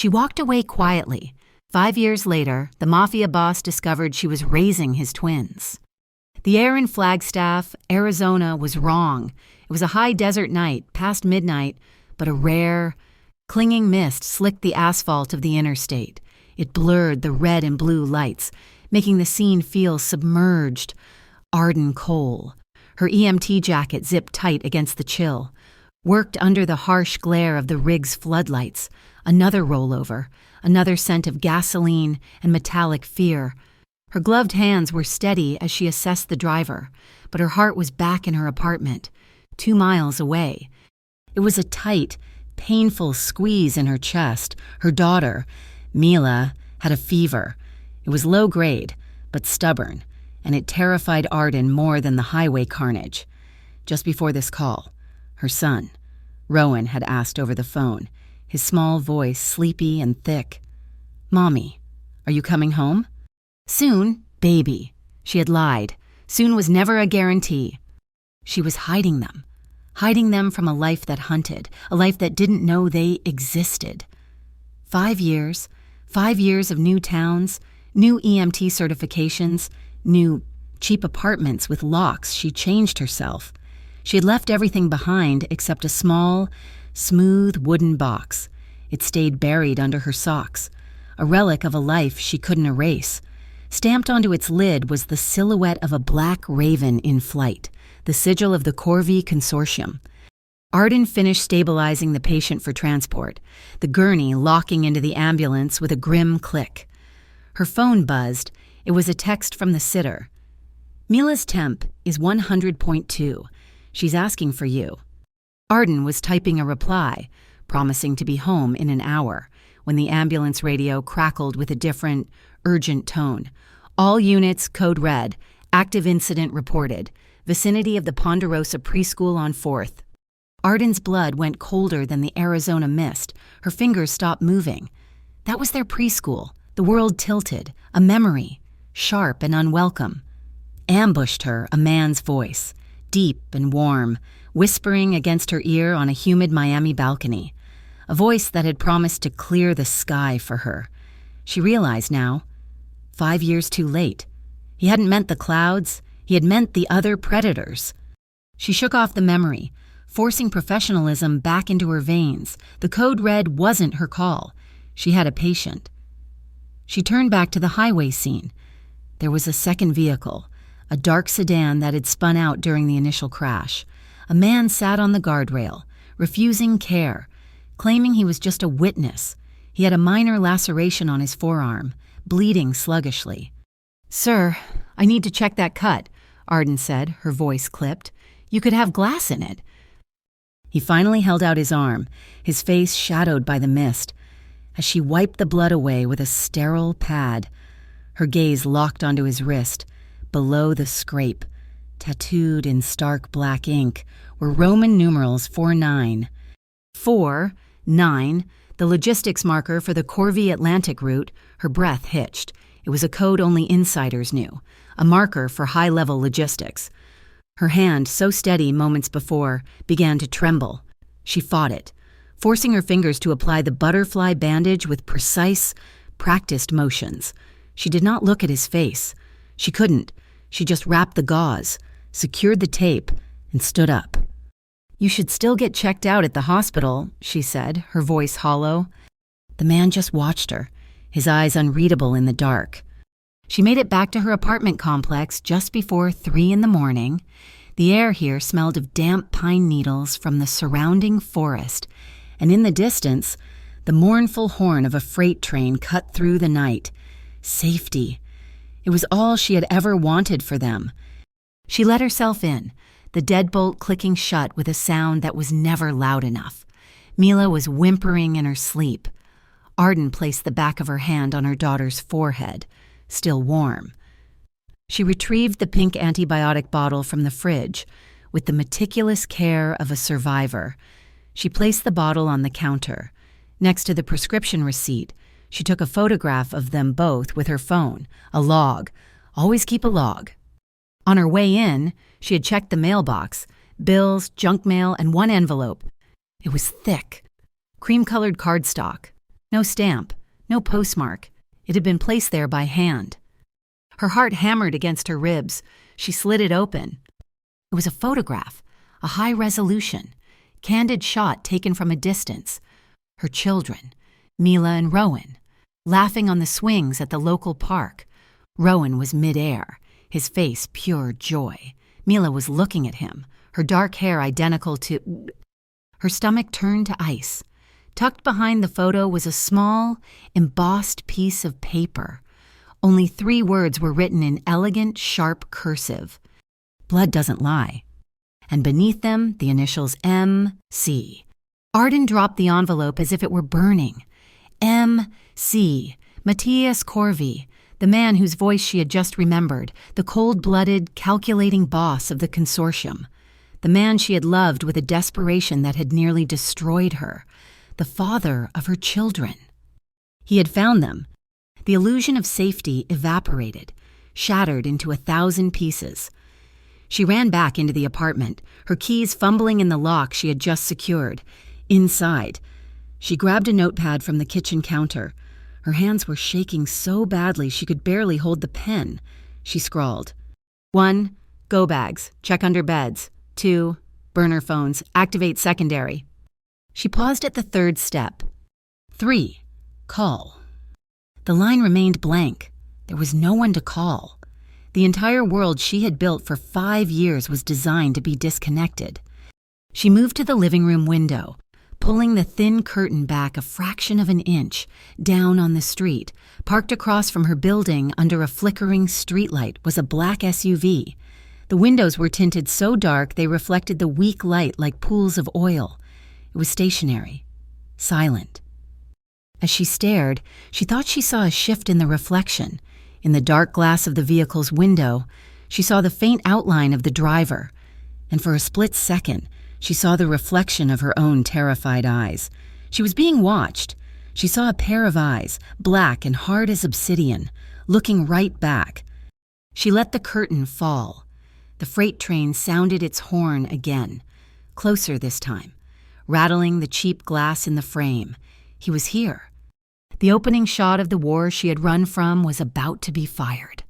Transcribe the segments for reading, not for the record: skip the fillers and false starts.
She walked away quietly. 5 years later, the Mafia boss discovered she was raising his twins. The air in Flagstaff, Arizona was wrong. It was a high desert night, past midnight, but a rare, clinging mist slicked the asphalt of the interstate. It blurred the red and blue lights, making the scene feel submerged. Arden Cole, her EMT jacket zipped tight against the chill, worked under the harsh glare of the rig's floodlights. Another rollover, another scent of gasoline and metallic fear. Her gloved hands were steady as she assessed the driver, but her heart was back in her apartment, 2 miles away. It was a tight, painful squeeze in her chest. Her daughter, Mila, had a fever. It was low grade, but stubborn, and it terrified Arden more than the highway carnage. Just before this call, her son, Rowan, had asked over the phone, his small voice sleepy and thick. "Mommy, are you coming home?" "Soon, baby." She had lied. Soon was never a guarantee. She was hiding them from a life that hunted, a life that didn't know they existed. 5 years of new towns, new EMT certifications, new cheap apartments with locks. She changed herself. She had left everything behind except a small, smooth wooden box. It stayed buried under her socks, a relic of a life she couldn't erase. Stamped onto its lid was the silhouette of a black raven in flight, the sigil of the Corvi Consortium. Arden finished stabilizing the patient for transport, the gurney locking into the ambulance with a grim click. Her phone buzzed. It was a text from the sitter. "Mila's temp is 100.2. She's asking for you." Arden was typing a reply, promising to be home in an hour, when the ambulance radio crackled with a different, urgent tone. "All units, code red. Active incident reported. Vicinity of the Ponderosa preschool on 4th. Arden's blood went colder than the Arizona mist. Her fingers stopped moving. That was their preschool. The world tilted. A memory. Sharp and unwelcome. Ambushed her, a man's voice. Deep and warm, whispering against her ear on a humid Miami balcony. A voice that had promised to clear the sky for her. She realized now, 5 years too late. He hadn't meant the clouds. He had meant the other predators. She shook off the memory, forcing professionalism back into her veins. The code red wasn't her call. She had a patient. She turned back to the highway scene. There was a second vehicle, a dark sedan that had spun out during the initial crash. A man sat on the guardrail, refusing care, claiming he was just a witness. He had a minor laceration on his forearm, bleeding sluggishly. "Sir, I need to check that cut," Arden said, her voice clipped. "You could have glass in it." He finally held out his arm, his face shadowed by the mist. As she wiped the blood away with a sterile pad, her gaze locked onto his wrist. Below the scrape, tattooed in stark black ink, were Roman numerals 49. 4-9, the logistics marker for the Corvi Atlantic route. Her breath hitched. It was a code only insiders knew, a marker for high-level logistics. Her hand, so steady moments before, began to tremble. She fought it, forcing her fingers to apply the butterfly bandage with precise, practiced motions. She did not look at his face. She couldn't. She just wrapped the gauze, secured the tape, and stood up. "You should still get checked out at the hospital," she said, her voice hollow. The man just watched her, his eyes unreadable in the dark. She made it back to her apartment complex just before 3 a.m. The air here smelled of damp pine needles from the surrounding forest, and in the distance, the mournful horn of a freight train cut through the night. Safety. It was all she had ever wanted for them. She let herself in, the deadbolt clicking shut with a sound that was never loud enough. Mila was whimpering in her sleep. Arden placed the back of her hand on her daughter's forehead, still warm. She retrieved the pink antibiotic bottle from the fridge with the meticulous care of a survivor. She placed the bottle on the counter. Next to the prescription receipt, she took a photograph of them both with her phone, a log. Always keep a log. On her way in, she had checked the mailbox, bills, junk mail, and one envelope. It was thick, cream-colored cardstock. No stamp, no postmark. It had been placed there by hand. Her heart hammered against her ribs. She slid it open. It was a photograph, a high-resolution, candid shot taken from a distance. Her children, Mila and Rowan, laughing on the swings at the local park. Rowan was midair, his face pure joy. Mila was looking at him, her dark hair identical to... Her stomach turned to ice. Tucked behind the photo was a small, embossed piece of paper. Only 3 words were written in elegant, sharp cursive. Blood doesn't lie. And beneath them, the initials M.C. Arden dropped the envelope as if it were burning. M.C. Matthias Corvi, the man whose voice she had just remembered, the cold-blooded, calculating boss of the consortium. The man she had loved with a desperation that had nearly destroyed her. The father of her children. He had found them. The illusion of safety evaporated, shattered into 1,000 pieces. She ran back into the apartment, her keys fumbling in the lock she had just secured. Inside, she grabbed a notepad from the kitchen counter. Her hands were shaking so badly she could barely hold the pen. She scrawled, 1. Go bags. Check under beds. 2. Burner phones. Activate secondary. She paused at the 3rd step. 3. Call. The line remained blank. There was no one to call. The entire world she had built for 5 years was designed to be disconnected. She moved to the living room window, pulling the thin curtain back a fraction of an inch, down on the street. Parked across from her building under a flickering streetlight was a black SUV. The windows were tinted so dark they reflected the weak light like pools of oil. It was stationary, silent. As she stared, she thought she saw a shift in the reflection. In the dark glass of the vehicle's window, she saw the faint outline of the driver, and for a split second, she saw the reflection of her own terrified eyes. She was being watched. She saw a pair of eyes, black and hard as obsidian, looking right back. She let the curtain fall. The freight train sounded its horn again, closer this time, rattling the cheap glass in the frame. He was here. The opening shot of the war she had run from was about to be fired.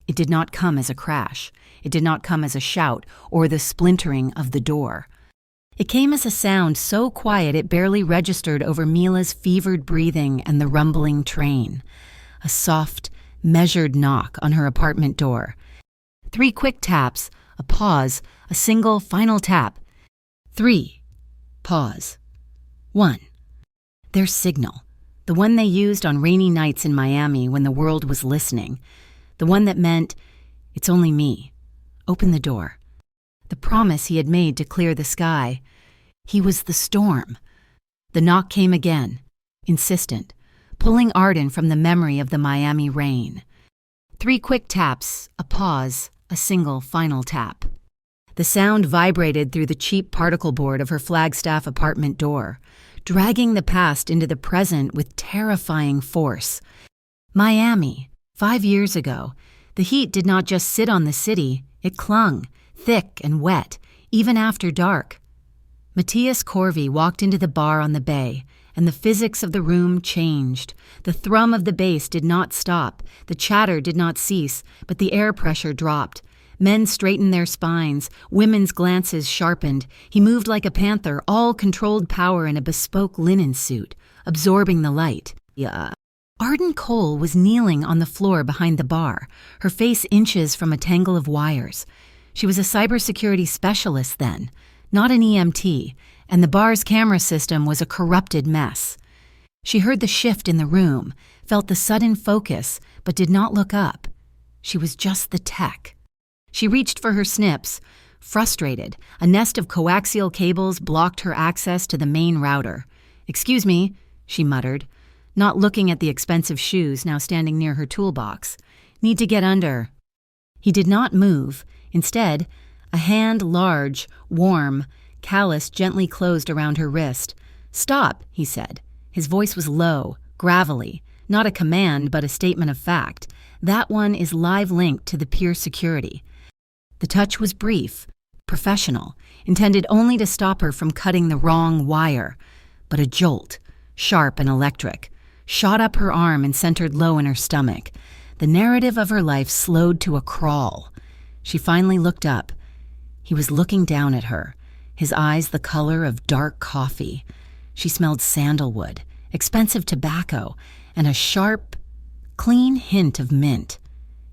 It did not come as a crash. It did not come as a shout or the splintering of the door. It came as a sound so quiet it barely registered over Mila's fevered breathing and the rumbling train. A soft, measured knock on her apartment door. 3 quick taps, a pause, a single final tap. 3. Pause. 1. Their signal. The one they used on rainy nights in Miami when the world was listening. The one that meant, it's only me. Open the door. The promise he had made to clear the sky. He was the storm. The knock came again, insistent, pulling Arden from the memory of the Miami rain. 3 quick taps, a pause, a single final tap. The sound vibrated through the cheap particle board of her Flagstaff apartment door, dragging the past into the present with terrifying force. Miami, 5 years ago, the heat did not just sit on the city, it clung, thick and wet, even after dark. Matthias Corvi walked into the bar on the bay, and the physics of the room changed. The thrum of the bass did not stop, the chatter did not cease, but the air pressure dropped. Men straightened their spines, women's glances sharpened. He moved like a panther, all controlled power in a bespoke linen suit, absorbing the light. Arden Cole was kneeling on the floor behind the bar, her face inches from a tangle of wires. She was a cybersecurity specialist then, not an EMT, and the bar's camera system was a corrupted mess. She heard the shift in the room, felt the sudden focus, but did not look up. She was just the tech. She reached for her snips. Frustrated, a nest of coaxial cables blocked her access to the main router. "Excuse me," she muttered, not looking at the expensive shoes now standing near her toolbox. "Need to get under." He did not move. Instead, a hand large, warm, callous gently closed around her wrist. "Stop," he said. His voice was low, gravelly, not a command but a statement of fact. That one is live linked to the peer security. The touch was brief, professional, intended only to stop her from cutting the wrong wire. But a jolt, sharp and electric. shot up her arm and centered low in her stomach. The narrative of her life slowed to a crawl. She finally looked up. He was looking down at her, his eyes the color of dark coffee. She smelled sandalwood, expensive tobacco, and a sharp, clean hint of mint.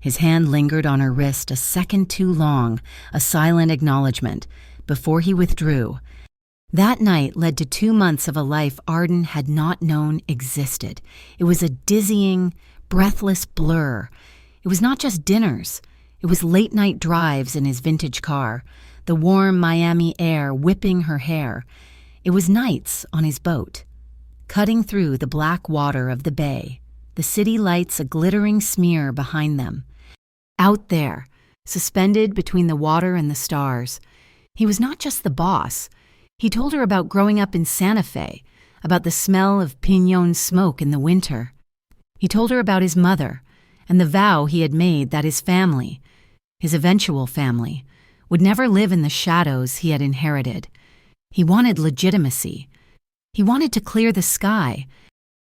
His hand lingered on her wrist a second too long, a silent acknowledgement, before he withdrew. That night led to 2 months of a life Arden had not known existed. It was a dizzying, breathless blur. It was not just dinners. It was late-night drives in his vintage car, the warm Miami air whipping her hair. It was nights on his boat, cutting through the black water of the bay, the city lights a glittering smear behind them. Out there, suspended between the water and the stars, he was not just the boss. He told her about growing up in Santa Fe, about the smell of piñon smoke in the winter. He told her about his mother and the vow he had made that his family, his eventual family, would never live in the shadows he had inherited. He wanted legitimacy. He wanted to clear the sky,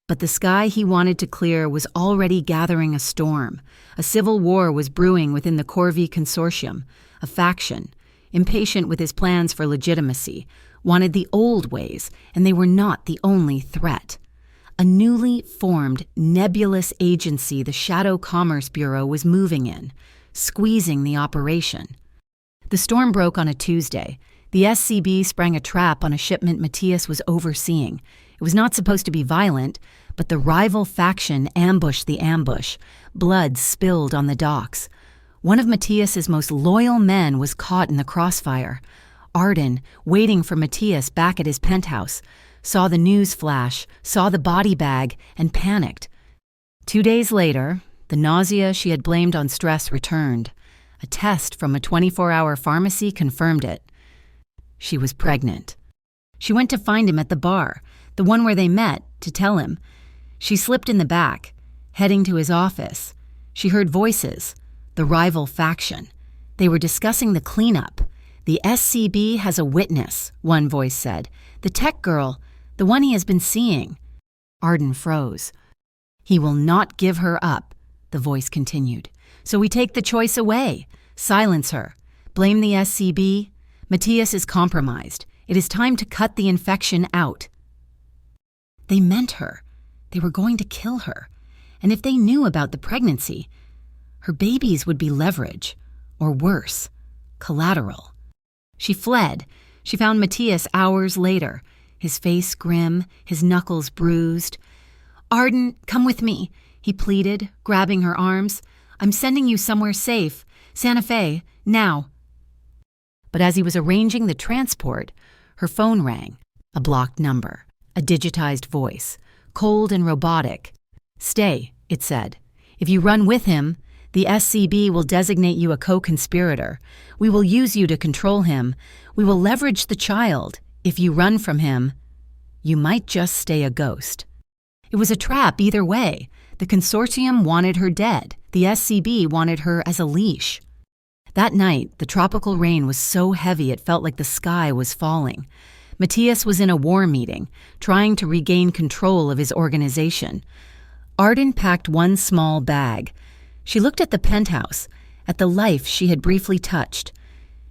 but the sky he wanted to clear was already gathering a storm. A civil war was brewing within the Corvi Consortium, a faction, impatient with his plans for legitimacy, wanted the old ways, and they were not the only threat. A newly formed, nebulous agency the Shadow Commerce Bureau was moving in, squeezing the operation. The storm broke on a Tuesday. The SCB sprang a trap on a shipment Matthias was overseeing. It was not supposed to be violent, but the rival faction ambushed the ambush. Blood spilled on the docks. One of Matthias's most loyal men was caught in the crossfire. Arden, waiting for Matthias back at his penthouse, saw the news flash, saw the body bag, and panicked. 2 days later, the nausea she had blamed on stress returned. A test from a 24-hour pharmacy confirmed it. She was pregnant. She went to find him at the bar, the one where they met, to tell him. She slipped in the back, heading to his office. She heard voices, the rival faction. They were discussing the cleanup. "The SCB has a witness," one voice said. "The tech girl, the one he has been seeing." Arden froze. "He will not give her up," the voice continued. "So we take the choice away. Silence her. Blame the SCB. Matthias is compromised. It is time to cut the infection out." They meant her. They were going to kill her. And if they knew about the pregnancy, her babies would be leverage, or worse, collateral. She fled. She found Matthias hours later, his face grim, his knuckles bruised. "Arden, come with me," he pleaded, grabbing her arms. "I'm sending you somewhere safe. Santa Fe, now." But as he was arranging the transport, her phone rang. A blocked number, a digitized voice, cold and robotic. "Stay," it said. "If you run with him, the SCB will designate you a co-conspirator. We will use you to control him. We will leverage the child. If you run from him, you might just stay a ghost." It was a trap either way. The consortium wanted her dead. The SCB wanted her as a leash. That night, the tropical rain was so heavy it felt like the sky was falling. Matthias was in a war meeting, trying to regain control of his organization. Arden packed one small bag. She looked at the penthouse, at the life she had briefly touched.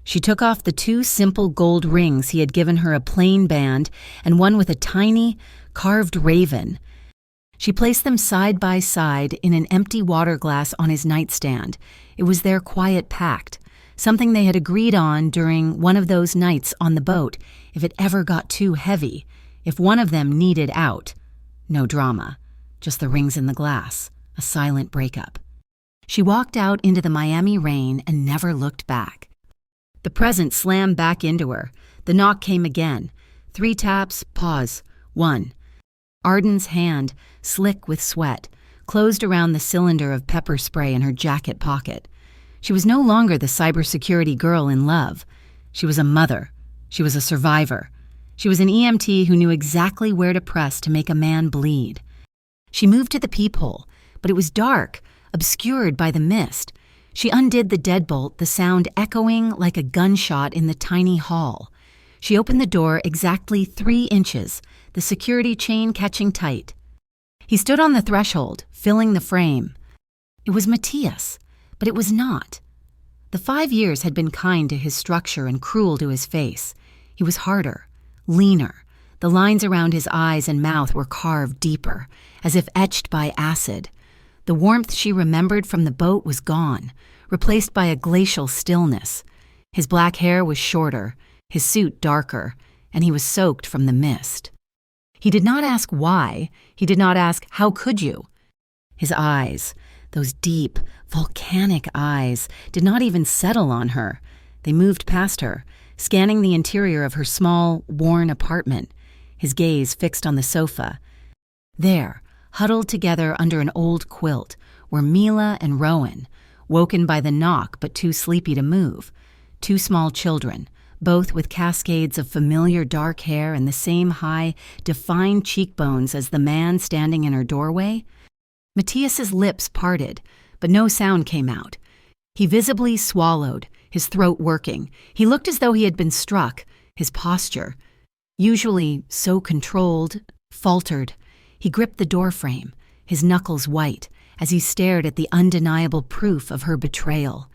She took off the 2 simple gold rings he had given her, a plain band and one with a tiny, carved raven. She placed them side by side in an empty water glass on his nightstand. It was their quiet pact, something they had agreed on during one of those nights on the boat, if it ever got too heavy, if one of them needed out. No drama, just the rings in the glass, a silent breakup. She walked out into the Miami rain and never looked back. The present slammed back into her. The knock came again. 3 taps, pause, 1. Arden's hand, slick with sweat, closed around the cylinder of pepper spray in her jacket pocket. She was no longer the cybersecurity girl in love. She was a mother. She was a survivor. She was an EMT who knew exactly where to press to make a man bleed. She moved to the peephole, but it was dark, obscured by the mist. She undid the deadbolt, the sound echoing like a gunshot in the tiny hall. She opened the door exactly 3 inches, the security chain catching tight. He stood on the threshold, filling the frame. It was Matthias, but it was not. The 5 years had been kind to his structure and cruel to his face. He was harder, leaner. The lines around his eyes and mouth were carved deeper, as if etched by acid. The warmth she remembered from the boat was gone, replaced by a glacial stillness. His black hair was shorter, his suit darker, and he was soaked from the mist. He did not ask why. He did not ask, "How could you?" His eyes, those deep, volcanic eyes, did not even settle on her. They moved past her, scanning the interior of her small, worn apartment, his gaze fixed on the sofa. There, huddled together under an old quilt, were Mila and Rowan, woken by the knock but too sleepy to move. 2 small children, both with cascades of familiar dark hair and the same high, defined cheekbones as the man standing in her doorway. Matthias's lips parted, but no sound came out. He visibly swallowed, his throat working. He looked as though he had been struck, his posture, usually so controlled, faltered. He gripped the doorframe, his knuckles white, as he stared at the undeniable proof of her betrayal.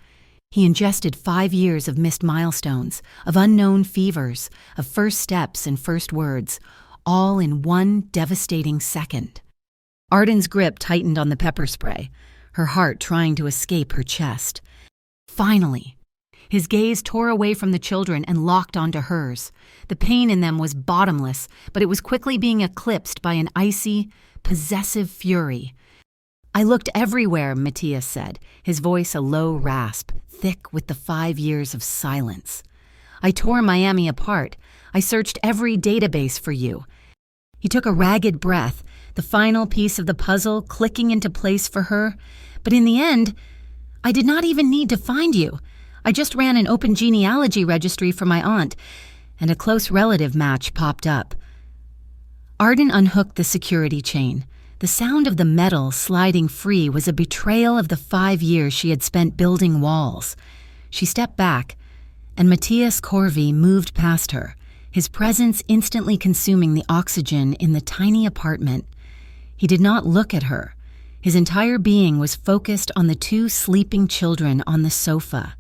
He ingested 5 years of missed milestones, of unknown fevers, of first steps and first words, all in one devastating second. Arden's grip tightened on the pepper spray, her heart trying to escape her chest. Finally, his gaze tore away from the children and locked onto hers. The pain in them was bottomless, but it was quickly being eclipsed by an icy, possessive fury. "I looked everywhere," Matthias said, his voice a low rasp, thick with the 5 years of silence. "I tore Miami apart. I searched every database for you." He took a ragged breath, the final piece of the puzzle clicking into place for her. "But in the end, I did not even need to find you. I just ran an open genealogy registry for my aunt, and a close relative match popped up." Arden unhooked the security chain. The sound of the metal sliding free was a betrayal of the 5 years she had spent building walls. She stepped back, and Matthias Corvi moved past her, his presence instantly consuming the oxygen in the tiny apartment. He did not look at her. His entire being was focused on the 2 sleeping children on the sofa.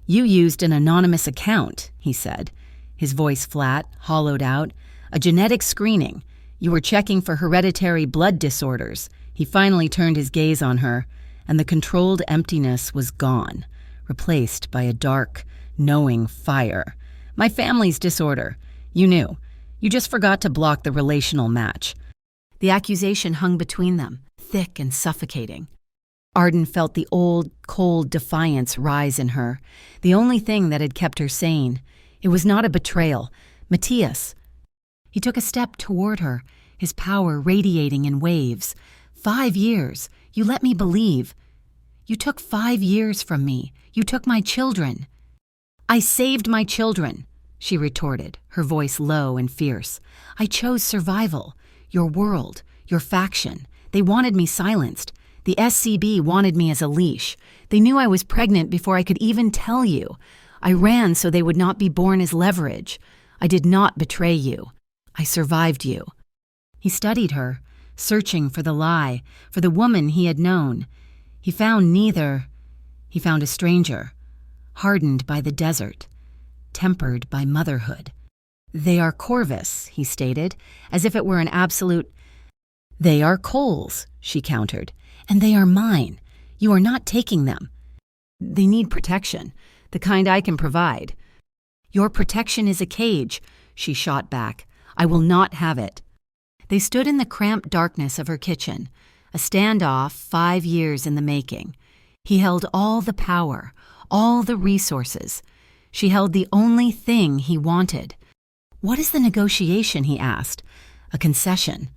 "You used an anonymous account," he said, his voice flat, hollowed out. "A genetic screening. You were checking for hereditary blood disorders." He finally turned his gaze on her, and the controlled emptiness was gone, replaced by a dark, knowing fire. "My family's disorder. You knew. You just forgot to block the relational match." The accusation hung between them, thick and suffocating. Arden felt the old, cold defiance rise in her, the only thing that had kept her sane. It was not a betrayal. Matthias. He took a step toward her, his power radiating in waves. 5 years. You let me believe. You took 5 years from me. You took my children. "I saved my children," she retorted, her voice low and fierce. "I chose survival. Your world, your faction. They wanted me silenced. The SCB wanted me as a leash. They knew I was pregnant before I could even tell you. I ran so they would not be born as leverage. I did not betray you. I survived you." He studied her, searching for the lie, for the woman he had known. He found neither. He found a stranger, hardened by the desert, tempered by motherhood. "They are Corvus," he stated, as if it were an absolute. "They are Cole's," she countered, "and they are mine. You are not taking them. They need protection, the kind I can provide." "Your protection is a cage," she shot back. "I will not have it." They stood in the cramped darkness of her kitchen, a standoff 5 years in the making. He held all the power, all the resources. She held the only thing he wanted. "What is the negotiation?" he asked. "A concession."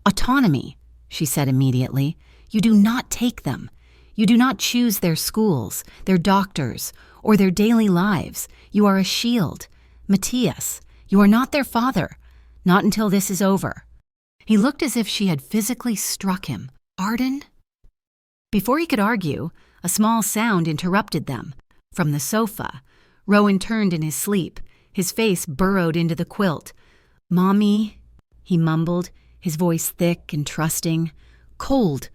"Autonomy," she said immediately. "You do not take them. You do not choose their schools, their doctors, or their daily lives. You are a shield. Matthias, you are not their father. Not until this is over." He looked as if she had physically struck him. "Arden?" Before he could argue, a small sound interrupted them. From the sofa, Rowan turned in his sleep, his face burrowed into the quilt. "Mommy," he mumbled, his voice thick and trusting. Cold.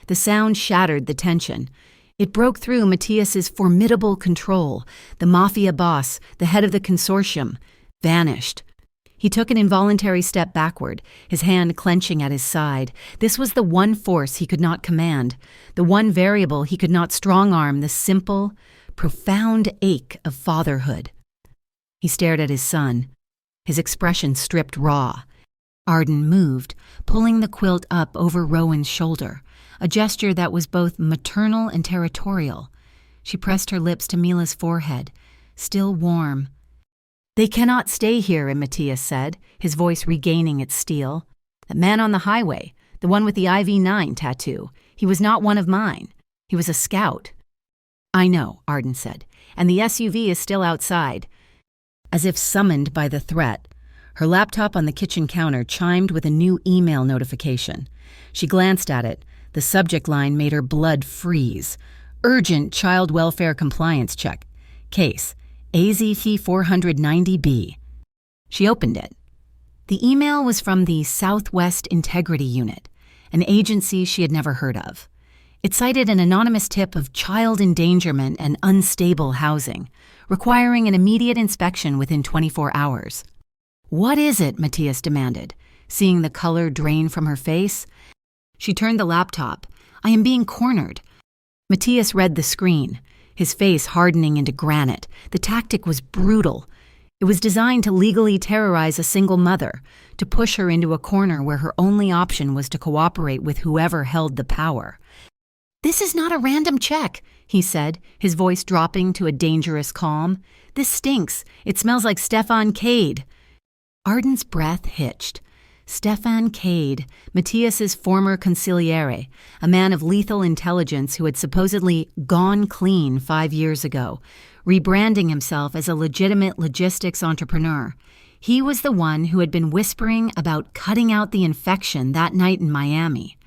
The sound shattered the tension. It broke through Matthias's formidable control. The Mafia boss, the head of the consortium, vanished. He took an involuntary step backward, his hand clenching at his side. This was the one force he could not command, the one variable he could not strong-arm, the simple, profound ache of fatherhood. He stared at his son, his expression stripped raw. Arden moved, pulling the quilt up over Rowan's shoulder, a gesture that was both maternal and territorial. She pressed her lips to Mila's forehead, still warm. "They cannot stay here," Matthias said, his voice regaining its steel. "That man on the highway, the one with the IV-9 tattoo, he was not one of mine. He was a scout." "I know," Arden said, "and the SUV is still outside." As if summoned by the threat, her laptop on the kitchen counter chimed with a new email notification. She glanced at it. The subject line made her blood freeze. "Urgent Child Welfare Compliance Check. Case AZF 490B. She opened it. The email was from the Southwest Integrity Unit, an agency she had never heard of. It cited an anonymous tip of child endangerment and unstable housing, requiring an immediate inspection within 24 hours. "What is it?" Matthias demanded, seeing the color drain from her face. She turned the laptop. "I am being cornered." Matthias read the screen, his face hardening into granite. The tactic was brutal. It was designed to legally terrorize a single mother, to push her into a corner where her only option was to cooperate with whoever held the power. "This is not a random check," he said, his voice dropping to a dangerous calm. "This stinks. It smells like Stefan Cade." Arden's breath hitched. Stefan Cade, Matthias's former consigliere, a man of lethal intelligence who had supposedly gone clean 5 years ago, rebranding himself as a legitimate logistics entrepreneur. He was the one who had been whispering about cutting out the infection that night in Miami.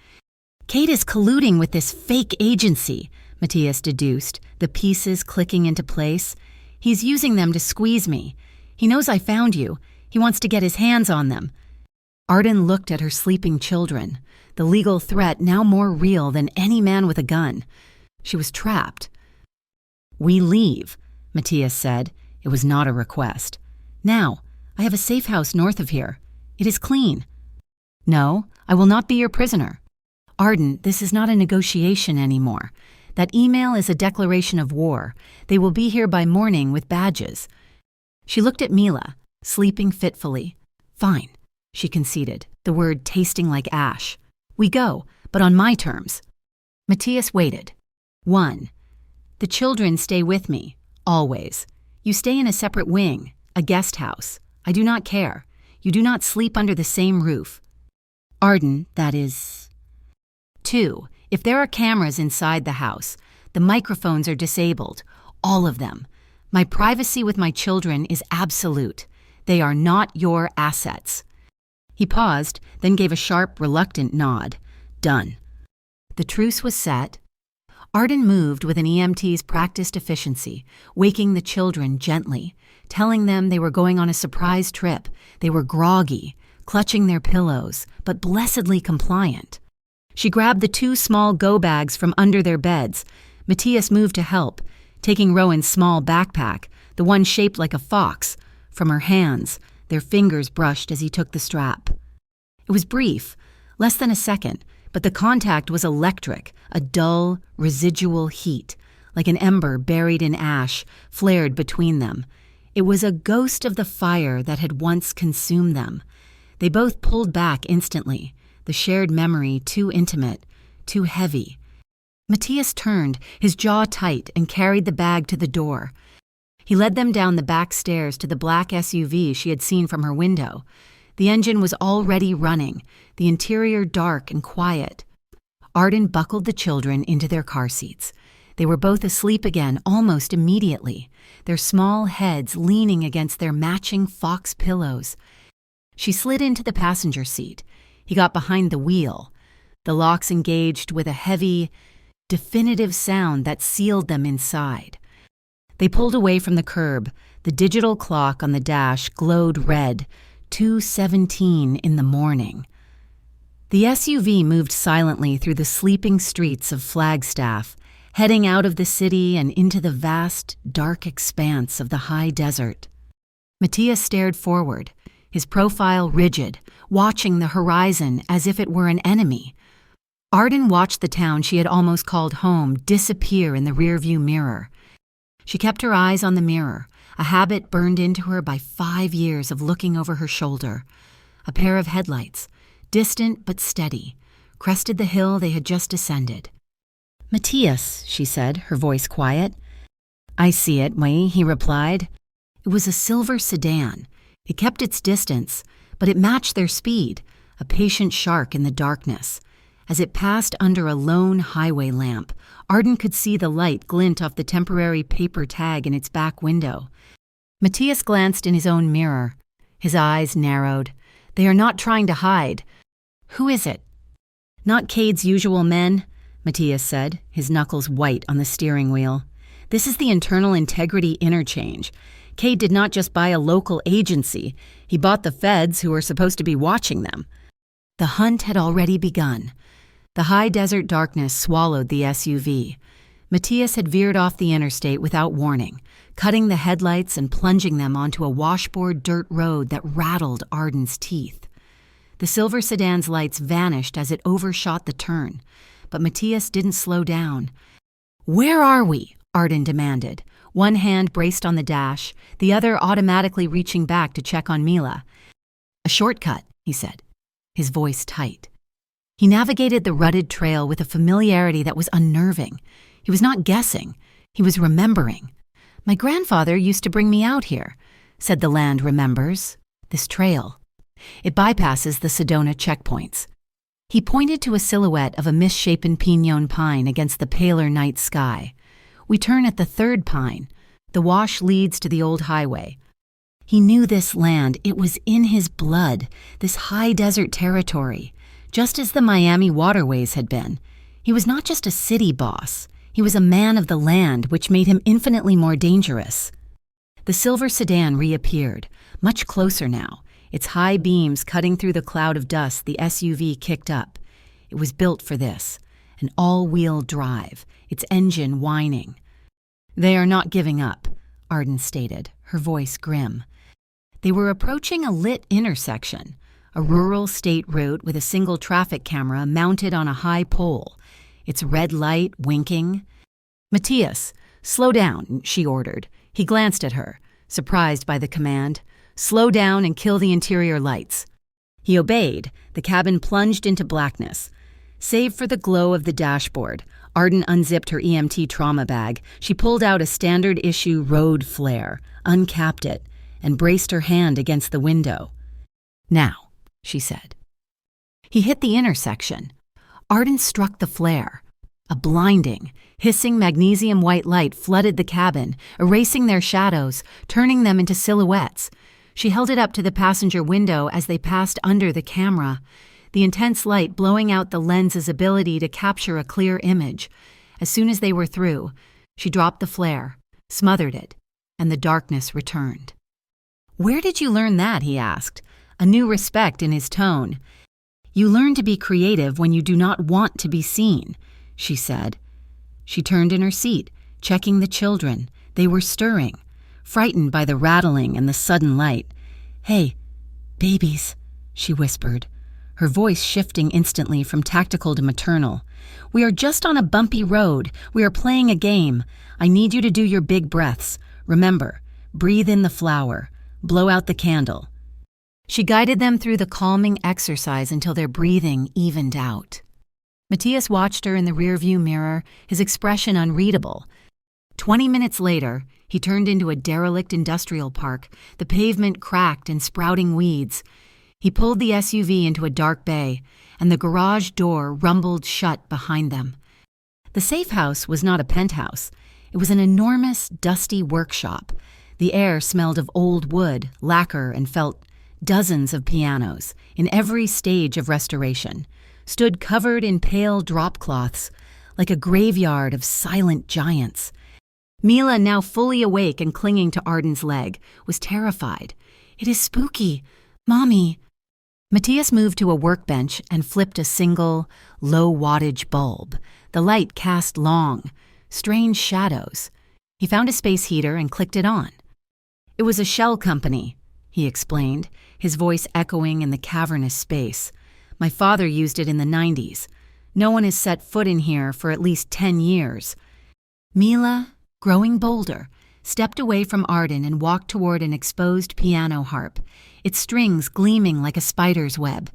"Cade is colluding with this fake agency," Matthias deduced, the pieces clicking into place. "He's using them to squeeze me. He knows I found you. He wants to get his hands on them." Arden looked at her sleeping children, the legal threat now more real than any man with a gun. She was trapped. "We leave," Matthias said. It was not a request. "Now, I have a safe house north of here. It is clean." "No, I will not be your prisoner." "Arden, this is not a negotiation anymore. That email is a declaration of war. They will be here by morning with badges." She looked at Mila, sleeping fitfully. "Fine," she conceded, the word tasting like ash. "We go, but on my terms." Matthias waited. 1. The children stay with me, always. You stay in a separate wing, a guest house. I do not care. You do not sleep under the same roof. Arden, that is. 2. If there are cameras inside the house, the microphones are disabled, all of them. My privacy with my children is absolute. They are not your assets. He paused, then gave a sharp, reluctant nod. Done. The truce was set. Arden moved with an EMT's practiced efficiency, waking the children gently, telling them they were going on a surprise trip. They were groggy, clutching their pillows, but blessedly compliant. She grabbed the 2 small go bags from under their beds. Matthias moved to help, taking Rowan's small backpack, the one shaped like a fox, from her hands. Their fingers brushed as he took the strap. It was brief, less than a second, but the contact was electric, a dull, residual heat, like an ember buried in ash, flared between them. It was a ghost of the fire that had once consumed them. They both pulled back instantly, the shared memory too intimate, too heavy. Matthias turned, his jaw tight, and carried the bag to the door. He led them down the back stairs to the black SUV she had seen from her window. The engine was already running, the interior dark and quiet. Arden buckled the children into their car seats. They were both asleep again almost immediately, their small heads leaning against their matching fox pillows. She slid into the passenger seat. He got behind the wheel. The locks engaged with a heavy, definitive sound that sealed them inside. They pulled away from the curb. The digital clock on the dash glowed red, 2:17 in the morning. The SUV moved silently through the sleeping streets of Flagstaff, heading out of the city and into the vast, dark expanse of the high desert. Matthias stared forward, his profile rigid, watching the horizon as if it were an enemy. Arden watched the town she had almost called home disappear in the rearview mirror. She kept her eyes on the mirror, a habit burned into her by 5 years of looking over her shoulder. A pair of headlights, distant but steady, crested the hill they had just descended. "Matthias," she said, her voice quiet. "I see it, Wei," he replied. It was a silver sedan. It kept its distance, but it matched their speed, a patient shark in the darkness. As it passed under a lone highway lamp, Arden could see the light glint off the temporary paper tag in its back window. Matthias glanced in his own mirror. His eyes narrowed. "They are not trying to hide. Who is it?" "Not Cade's usual men," Matthias said, his knuckles white on the steering wheel. "This is the Internal Integrity Interchange. Cade did not just buy a local agency. He bought the feds who were supposed to be watching them." The hunt had already begun. The high desert darkness swallowed the SUV. Matthias had veered off the interstate without warning, cutting the headlights and plunging them onto a washboard dirt road that rattled Arden's teeth. The silver sedan's lights vanished as it overshot the turn, but Matthias didn't slow down. "Where are we?" Arden demanded, one hand braced on the dash, the other automatically reaching back to check on Mila. "A shortcut," he said, his voice tight. He navigated the rutted trail with a familiarity that was unnerving. He was not guessing. He was remembering. "My grandfather used to bring me out here," said the land remembers. "This trail. It bypasses the Sedona checkpoints." He pointed to a silhouette of a misshapen piñon pine against the paler night sky. "We turn at the third pine. The wash leads to the old highway." He knew this land. It was in his blood, this high desert territory, just as the Miami waterways had been. He was not just a city boss. He was a man of the land, which made him infinitely more dangerous. The silver sedan reappeared, much closer now, its high beams cutting through the cloud of dust the SUV kicked up. It was built for this, an all-wheel drive, its engine whining. "They are not giving up," Arden stated, her voice grim. They were approaching a lit intersection, a rural state route with a single traffic camera mounted on a high pole, its red light winking. "Matthias, slow down," she ordered. He glanced at her, surprised by the command. "Slow down and kill the interior lights." He obeyed. The cabin plunged into blackness. Save for the glow of the dashboard, Arden unzipped her EMT trauma bag. She pulled out a standard-issue road flare, uncapped it, and braced her hand against the window. "Now," she said. He hit the intersection. Arden struck the flare. A blinding, hissing magnesium white light flooded the cabin, erasing their shadows, turning them into silhouettes. She held it up to the passenger window as they passed under the camera, the intense light blowing out the lens's ability to capture a clear image. As soon as they were through, she dropped the flare, smothered it, and the darkness returned. "Where did you learn that?" he asked, a new respect in his tone. "You learn to be creative when you do not want to be seen," she said. She turned in her seat, checking the children. They were stirring, frightened by the rattling and the sudden light. "Hey, babies," she whispered, her voice shifting instantly from tactical to maternal. "We are just on a bumpy road. We are playing a game. I need you to do your big breaths. Remember, breathe in the flower, blow out the candle." She guided them through the calming exercise until their breathing evened out. Matthias watched her in the rearview mirror, his expression unreadable. 20 minutes later, he turned into a derelict industrial park, the pavement cracked and sprouting weeds. He pulled the SUV into a dark bay, and the garage door rumbled shut behind them. The safe house was not a penthouse. It was an enormous, dusty workshop. The air smelled of old wood, lacquer, and felt. Dozens of pianos, in every stage of restoration, stood covered in pale drop cloths, like a graveyard of silent giants. Mila, now fully awake and clinging to Arden's leg, was terrified. "It is spooky. Mommy." Matthias moved to a workbench and flipped a single, low-wattage bulb. The light cast long, strange shadows. He found a space heater and clicked it on. It was a shell company, he explained, his voice echoing in the cavernous space. My father used it in the 90s. No one has set foot in here for at least 10 years. Mila, growing bolder, stepped away from Arden and walked toward an exposed piano harp, its strings gleaming like a spider's web.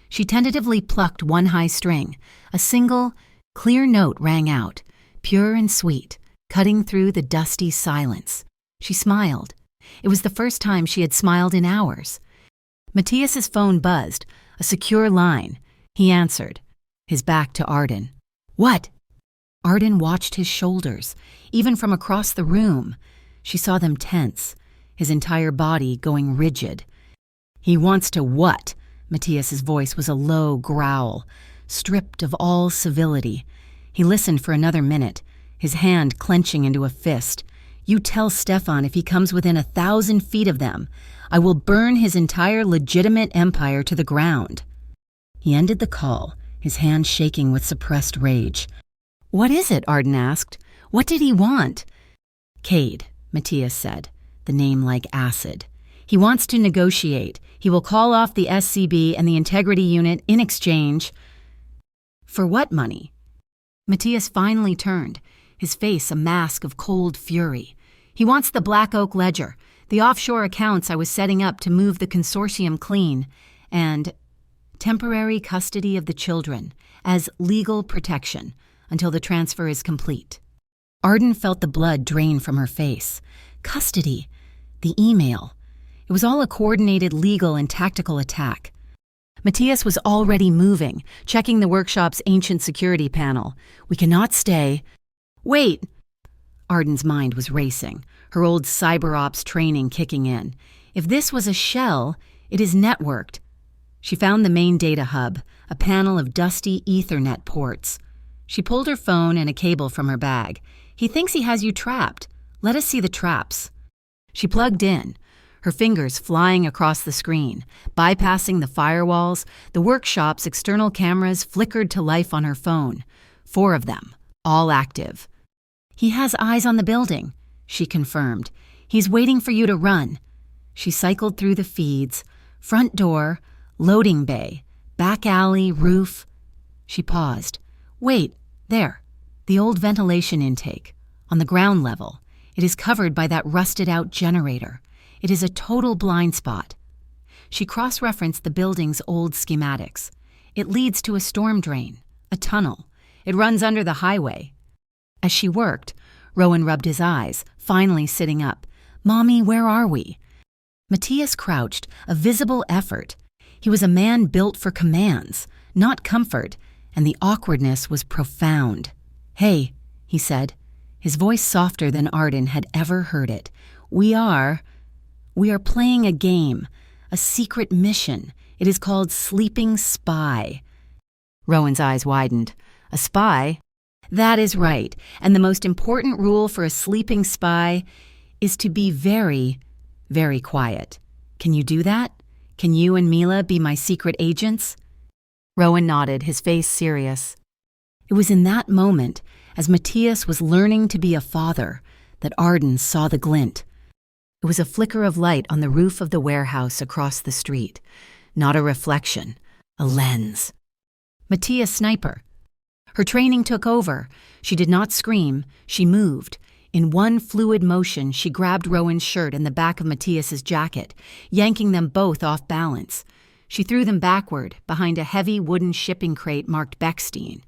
She tentatively plucked one high string. A single, clear note rang out, pure and sweet, cutting through the dusty silence. She smiled. It was the first time she had smiled in hours. Matthias's phone buzzed, a secure line. He answered, his back to Arden. What? Arden watched his shoulders, even from across the room. She saw them tense, his entire body going rigid. He wants to what? Matthias's voice was a low growl, stripped of all civility. He listened for another minute, his hand clenching into a fist. You tell Stefan if he comes within 1,000 feet of them, I will burn his entire legitimate empire to the ground. He ended the call, his hand shaking with suppressed rage. What is it? Arden asked. What did he want? Cade, Matthias said, the name like acid. He wants to negotiate. He will call off the SCB and the Integrity Unit in exchange. For what money? Matthias finally turned, his face a mask of cold fury. He wants the Black Oak Ledger, the offshore accounts I was setting up to move the consortium clean, and temporary custody of the children as legal protection until the transfer is complete. Arden felt the blood drain from her face. Custody. The email. It was all a coordinated legal and tactical attack. Matthias was already moving, checking the workshop's ancient security panel. We cannot stay. Wait! Arden's mind was racing, her old cyber ops training kicking in. If this was a shell, it is networked. She found the main data hub, a panel of dusty Ethernet ports. She pulled her phone and a cable from her bag. He thinks he has you trapped. Let us see the traps. She plugged in, her fingers flying across the screen. Bypassing the firewalls, the workshop's external cameras flickered to life on her phone. 4 of them, all active. He has eyes on the building, she confirmed. He's waiting for you to run. She cycled through the feeds. Front door, loading bay, back alley, roof. She paused. Wait, there. The old ventilation intake. On the ground level. It is covered by that rusted-out generator. It is a total blind spot. She cross-referenced the building's old schematics. It leads to a storm drain, a tunnel. It runs under the highway. As she worked, Rowan rubbed his eyes, finally sitting up. Mommy, where are we? Matthias crouched, a visible effort. He was a man built for commands, not comfort, and the awkwardness was profound. Hey, he said, his voice softer than Arden had ever heard it. We are playing a game, a secret mission. It is called Sleeping Spy. Rowan's eyes widened. A spy? That is right, and the most important rule for a sleeping spy is to be very, very quiet. Can you do that? Can you and Mila be my secret agents? Rowan nodded, his face serious. It was in that moment, as Matthias was learning to be a father, that Arden saw the glint. It was a flicker of light on the roof of the warehouse across the street. Not a reflection, a lens. Matthias Sniper. Her training took over. She did not scream. She moved. In one fluid motion, she grabbed Rowan's shirt and the back of Matthias's jacket, yanking them both off balance. She threw them backward, behind a heavy wooden shipping crate marked Beckstein.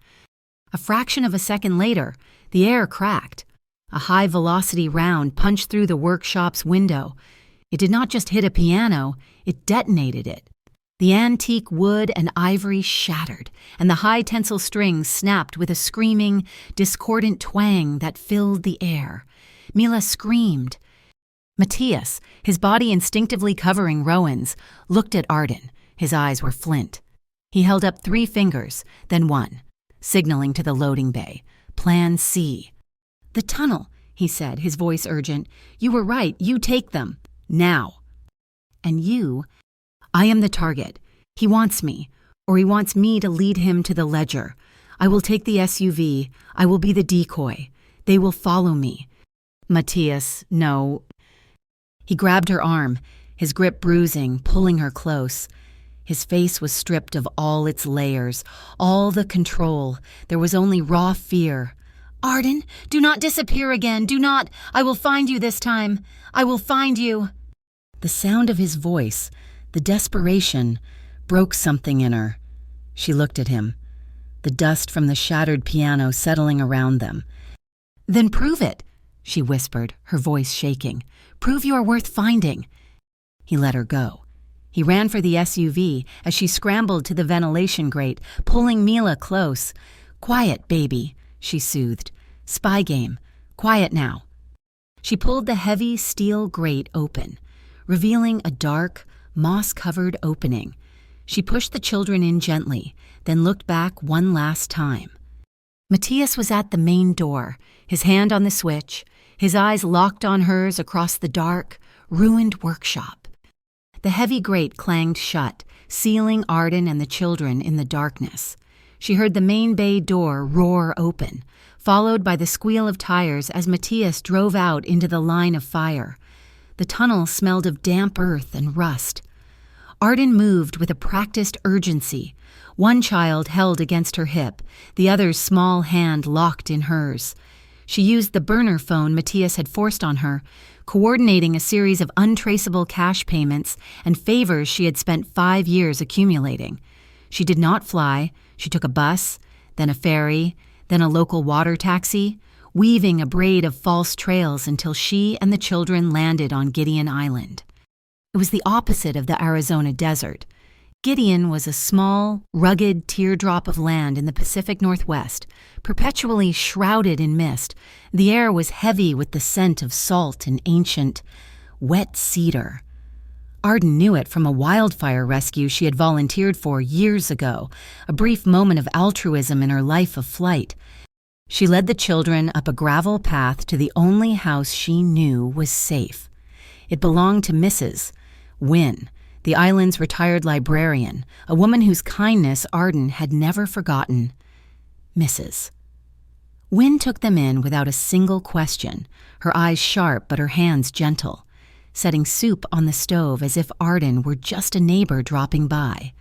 A fraction of a second later, the air cracked. A high-velocity round punched through the workshop's window. It did not just hit a piano, it detonated it. The antique wood and ivory shattered, and the high-tensile strings snapped with a screaming, discordant twang that filled the air. Mila screamed. Matthias, his body instinctively covering Rowan's, looked at Arden. His eyes were flint. He held up 3 fingers, then 1, signaling to the loading bay. Plan C. The tunnel, he said, his voice urgent. You were right. You take them. Now. And you... I am the target. He wants me, or he wants me to lead him to the ledger. I will take the SUV. I will be the decoy. They will follow me. Matthias, no. He grabbed her arm, his grip bruising, pulling her close. His face was stripped of all its layers, all the control. There was only raw fear. Arden, do not disappear again. Do not. I will find you this time. I will find you. The sound of his voice, the desperation, broke something in her. She looked at him, the dust from the shattered piano settling around them. Then prove it, she whispered, her voice shaking. Prove you are worth finding. He let her go. He ran for the SUV as she scrambled to the ventilation grate, pulling Mila close. Quiet, baby, she soothed. Spy game. Quiet now. She pulled the heavy steel grate open, revealing a dark, moss-covered opening. She pushed the children in gently, then looked back one last time. Matthias was at the main door, his hand on the switch, his eyes locked on hers across the dark, ruined workshop. The heavy grate clanged shut, sealing Arden and the children in the darkness. She heard the main bay door roar open, followed by the squeal of tires as Matthias drove out into the line of fire. The tunnel smelled of damp earth and rust. Arden moved with a practiced urgency, one child held against her hip, the other's small hand locked in hers. She used the burner phone Matthias had forced on her, coordinating a series of untraceable cash payments and favors she had spent 5 years accumulating. She did not fly. She took a bus, then a ferry, then a local water taxi, weaving a braid of false trails until she and the children landed on Gideon Island. It was the opposite of the Arizona desert. Gideon was a small, rugged teardrop of land in the Pacific Northwest, perpetually shrouded in mist. The air was heavy with the scent of salt and ancient, wet cedar. Arden knew it from a wildfire rescue she had volunteered for years ago, a brief moment of altruism in her life of flight. She led the children up a gravel path to the only house she knew was safe. It belonged to Mrs. Wynne, the island's retired librarian, a woman whose kindness Arden had never forgotten. Mrs. Wynne took them in without a single question, her eyes sharp but her hands gentle, setting soup on the stove as if Arden were just a neighbor dropping by.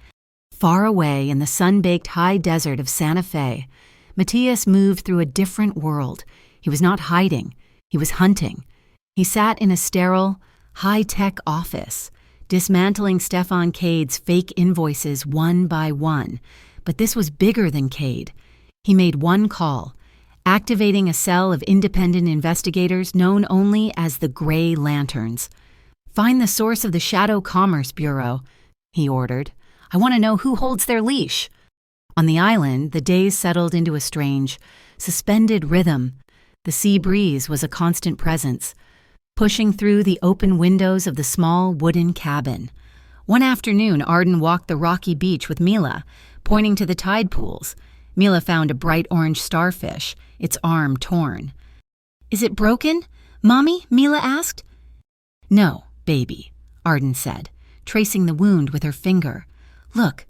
Far away in the sun-baked high desert of Santa Fe, Matthias moved through a different world. He was not hiding. He was hunting. He sat in a sterile, high-tech office, dismantling Stefan Cade's fake invoices one by one. But this was bigger than Cade. He made one call, activating a cell of independent investigators known only as the Gray Lanterns. Find the source of the Shadow Commerce Bureau, he ordered. I want to know who holds their leash. On the island, the days settled into a strange, suspended rhythm. The sea breeze was a constant presence, pushing through the open windows of the small wooden cabin. One afternoon, Arden walked the rocky beach with Mila, pointing to the tide pools. Mila found a bright orange starfish, its arm torn. Is it broken, Mommy? Mila asked. No, baby, Arden said, tracing the wound with her finger. Look,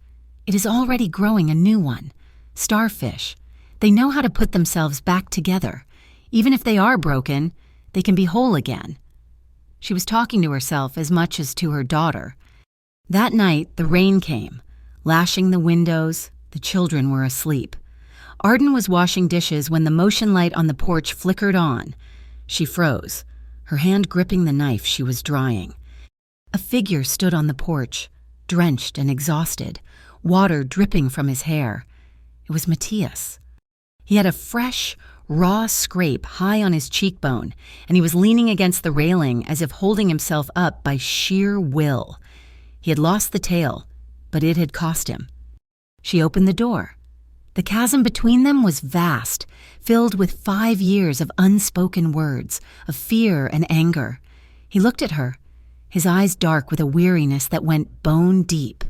it is already growing a new one. Starfish. They know how to put themselves back together. Even if they are broken, they can be whole again. She was talking to herself as much as to her daughter. That night, the rain came, lashing the windows. The children were asleep. Arden was washing dishes when the motion light on the porch flickered on. She froze, her hand gripping the knife she was drying. A figure stood on the porch, drenched and exhausted, water dripping from his hair. It was Matthias. He had a fresh, raw scrape high on his cheekbone, and he was leaning against the railing as if holding himself up by sheer will. He had lost the tail, but it had cost him. She opened the door. The chasm between them was vast, filled with 5 years of unspoken words, of fear and anger. He looked at her, his eyes dark with a weariness that went bone deep.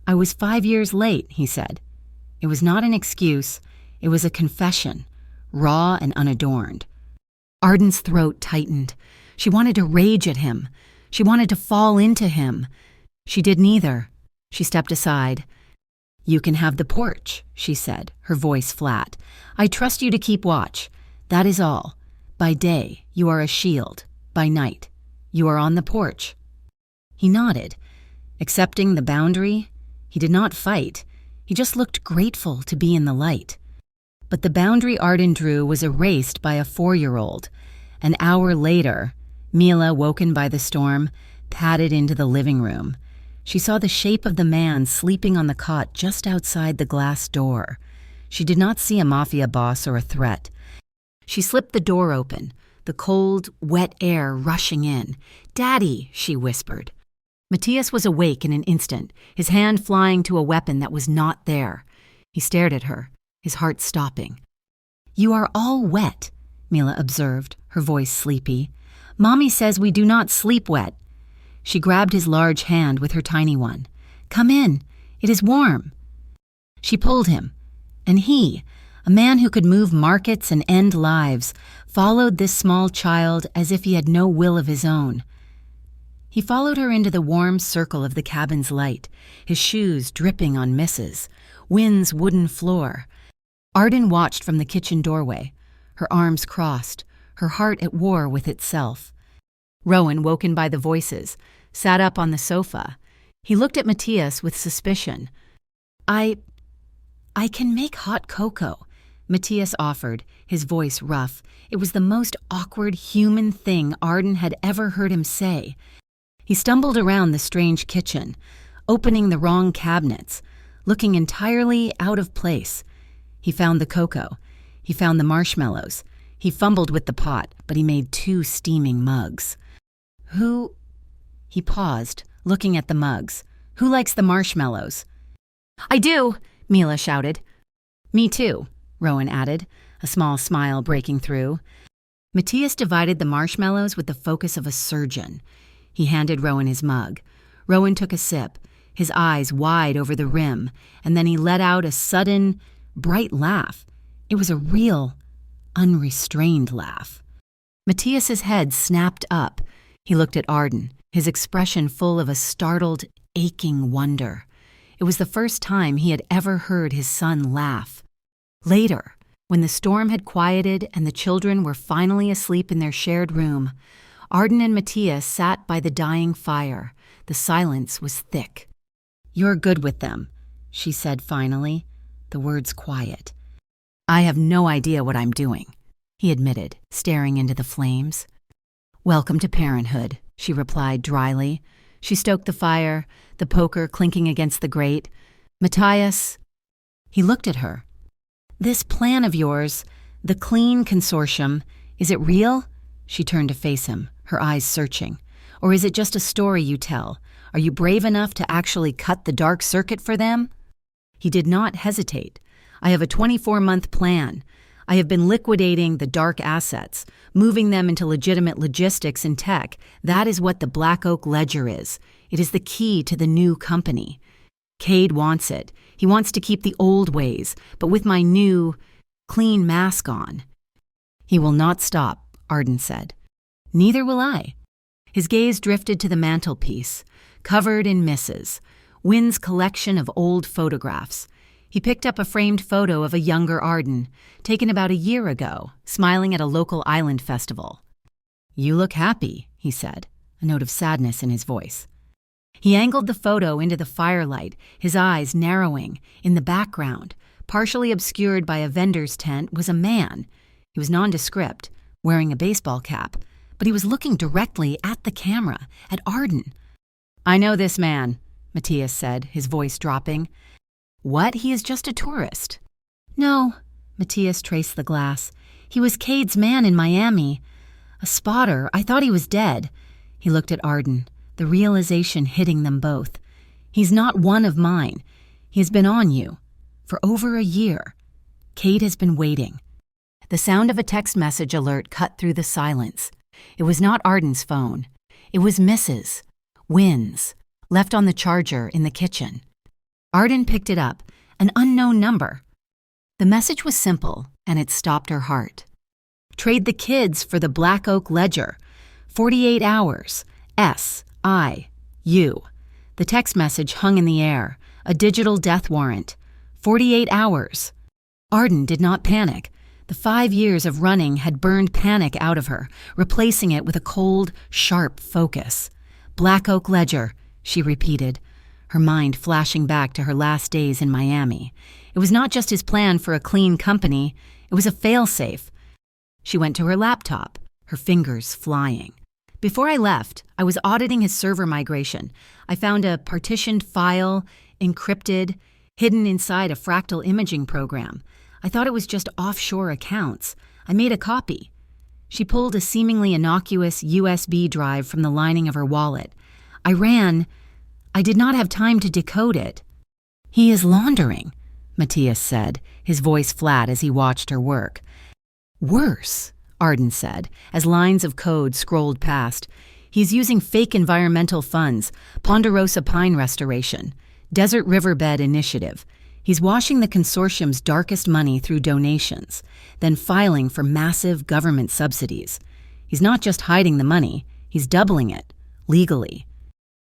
I was 5 years late, he said. It was not an excuse. It was a confession, raw and unadorned. Arden's throat tightened. She wanted to rage at him. She wanted to fall into him. She did neither. She stepped aside. "You can have the porch," she said, her voice flat. "I trust you to keep watch. That is all. By day, you are a shield. By night, you are on the porch." He nodded. Accepting the boundary, he did not fight. He just looked grateful to be in the light. But the boundary Arden drew was erased by a 4-year-old. An hour later, Mila, woken by the storm, padded into the living room. She saw the shape of the man sleeping on the cot just outside the glass door. She did not see a mafia boss or a threat. She slipped the door open, the cold, wet air rushing in. "Daddy," she whispered. Matthias was awake in an instant, his hand flying to a weapon that was not there. He stared at her, his heart stopping. "You are all wet," Mila observed, her voice sleepy. "Mommy says we do not sleep wet." She grabbed his large hand with her tiny one. "Come in. It is warm." She pulled him, and he, a man who could move markets and end lives, followed this small child as if he had no will of his own. He followed her into the warm circle of the cabin's light, his shoes dripping on misses, Wynn's wooden floor. Arden watched from the kitchen doorway, her arms crossed, her heart at war with itself. Rowan, woken by the voices, sat up on the sofa. He looked at Matthias with suspicion. I can make hot cocoa," Matthias offered, his voice rough. It was the most awkward human thing Arden had ever heard him say. He stumbled around the strange kitchen, opening the wrong cabinets, looking entirely out of place. He found the cocoa. He found the marshmallows. He fumbled with the pot, but he made 2 steaming mugs. "Who?" He paused, looking at the mugs. "Who likes the marshmallows?" "I do," Mila shouted. "Me too," Rowan added, a small smile breaking through. Matthias divided the marshmallows with the focus of a surgeon. He handed Rowan his mug. Rowan took a sip, his eyes wide over the rim, and then he let out a sudden, bright laugh. It was a real, unrestrained laugh. Matthias's head snapped up. He looked at Arden, his expression full of a startled, aching wonder. It was the first time he had ever heard his son laugh. Later, when the storm had quieted and the children were finally asleep in their shared room, Arden and Matthias sat by the dying fire. The silence was thick. "You're good with them," she said finally, the words quiet. "I have no idea what I'm doing," he admitted, staring into the flames. "Welcome to parenthood," she replied dryly. She stoked the fire, the poker clinking against the grate. "Matthias," he looked at her. "This plan of yours, the Clean Consortium, is it real?" She turned to face him, her eyes searching. "Or is it just a story you tell? Are you brave enough to actually cut the dark circuit for them?" He did not hesitate. "I have a 24-month plan. I have been liquidating the dark assets, moving them into legitimate logistics and tech. That is what the Black Oak Ledger is. It is the key to the new company. Cade wants it. He wants to keep the old ways, but with my new, clean mask on." "He will not stop," Arden said. "Neither will I." His gaze drifted to the mantelpiece, covered in misses, Wynn's collection of old photographs. He picked up a framed photo of a younger Arden, taken about a year ago, smiling at a local island festival. "You look happy," he said, a note of sadness in his voice. He angled the photo into the firelight, his eyes narrowing. In the background, partially obscured by a vendor's tent, was a man. He was nondescript, wearing a baseball cap, but he was looking directly at the camera, at Arden. "I know this man," Matthias said, his voice dropping. "What? He is just a tourist." "No," Matthias traced the glass. "He was Cade's man in Miami. A spotter. I thought he was dead." He looked at Arden, the realization hitting them both. "He's not one of mine. He has been on you. For over a year. Cade has been waiting." The sound of a text message alert cut through the silence. It was not Arden's phone. It was Mrs. Wynn's, left on the charger in the kitchen. Arden picked it up, an unknown number. The message was simple, and it stopped her heart. "Trade the kids for the Black Oak Ledger. 48 hours. S-I-U. The text message hung in the air, a digital death warrant. 48 hours. Arden did not panic. The 5 years of running had burned panic out of her, replacing it with a cold, sharp focus. Black Oak Ledger, she repeated, her mind flashing back to her last days in Miami. It was not just his plan for a clean company, it was a failsafe. She went to her laptop, her fingers flying. Before I left, I was auditing his server migration. I found a partitioned file, encrypted, hidden inside a fractal imaging program. I thought it was just offshore accounts. I made a copy. She pulled a seemingly innocuous USB drive from the lining of her wallet. I did not have time to decode it. He is laundering, Matthias said, his voice flat as he watched her work. Worse, Arden said, as lines of code scrolled past. He's using fake environmental funds, Ponderosa Pine Restoration, Desert Riverbed Initiative. He's washing the consortium's darkest money through donations, then filing for massive government subsidies. He's not just hiding the money, he's doubling it, legally.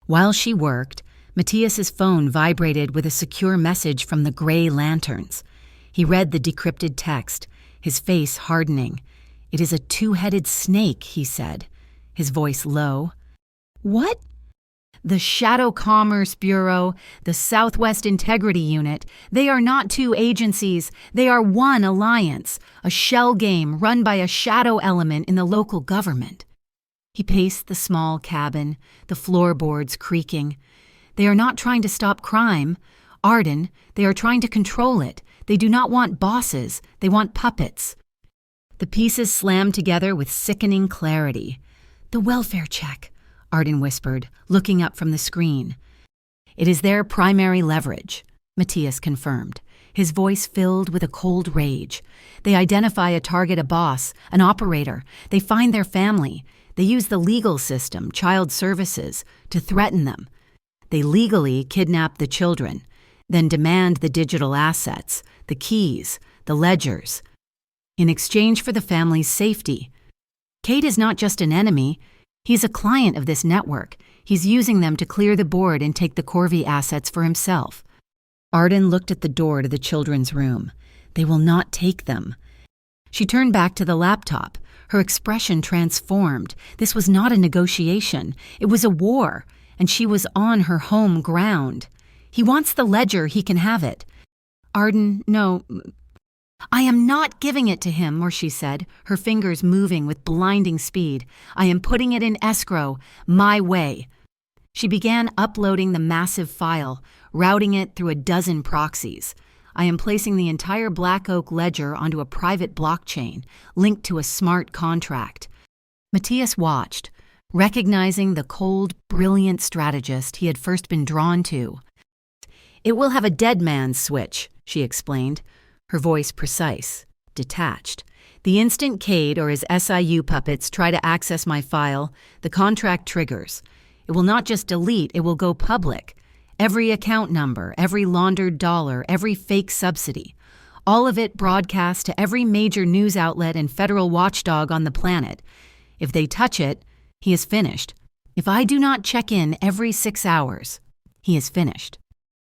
While she worked, Matthias's phone vibrated with a secure message from the Gray Lanterns. He read the decrypted text, his face hardening. It is a two-headed snake, he said, his voice low. What? The Shadow Commerce Bureau, the Southwest Integrity Unit, they are not two agencies, they are one alliance, a shell game run by a shadow element in the local government. He paced the small cabin, the floorboards creaking. They are not trying to stop crime. Arden, they are trying to control it. They do not want bosses, they want puppets. The pieces slammed together with sickening clarity. The welfare check, Arden whispered, looking up from the screen. It is their primary leverage, Matthias confirmed, his voice filled with a cold rage. They identify a target, a boss, an operator. They find their family. They use the legal system, child services, to threaten them. They legally kidnap the children, then demand the digital assets, the keys, the ledgers, in exchange for the family's safety. Kate is not just an enemy. He's a client of this network. He's using them to clear the board and take the Corvi assets for himself. Arden looked at the door to the children's room. They will not take them. She turned back to the laptop. Her expression transformed. This was not a negotiation. It was a war, and she was on her home ground. He wants the ledger, he can have it. Arden, no. I am not giving it to him, or she said, her fingers moving with blinding speed. I am putting it in escrow, my way. She began uploading the massive file, routing it through a dozen proxies. I am placing the entire Black Oak ledger onto a private blockchain, linked to a smart contract. Matthias watched, recognizing the cold, brilliant strategist he had first been drawn to. It will have a dead man's switch, she explained, her voice precise, detached. The instant Cade or his SIU puppets try to access my file, the contract triggers. It will not just delete, it will go public. Every account number, every laundered dollar, every fake subsidy. All of it broadcast to every major news outlet and federal watchdog on the planet. If they touch it, he is finished. If I do not check in every 6 hours, he is finished.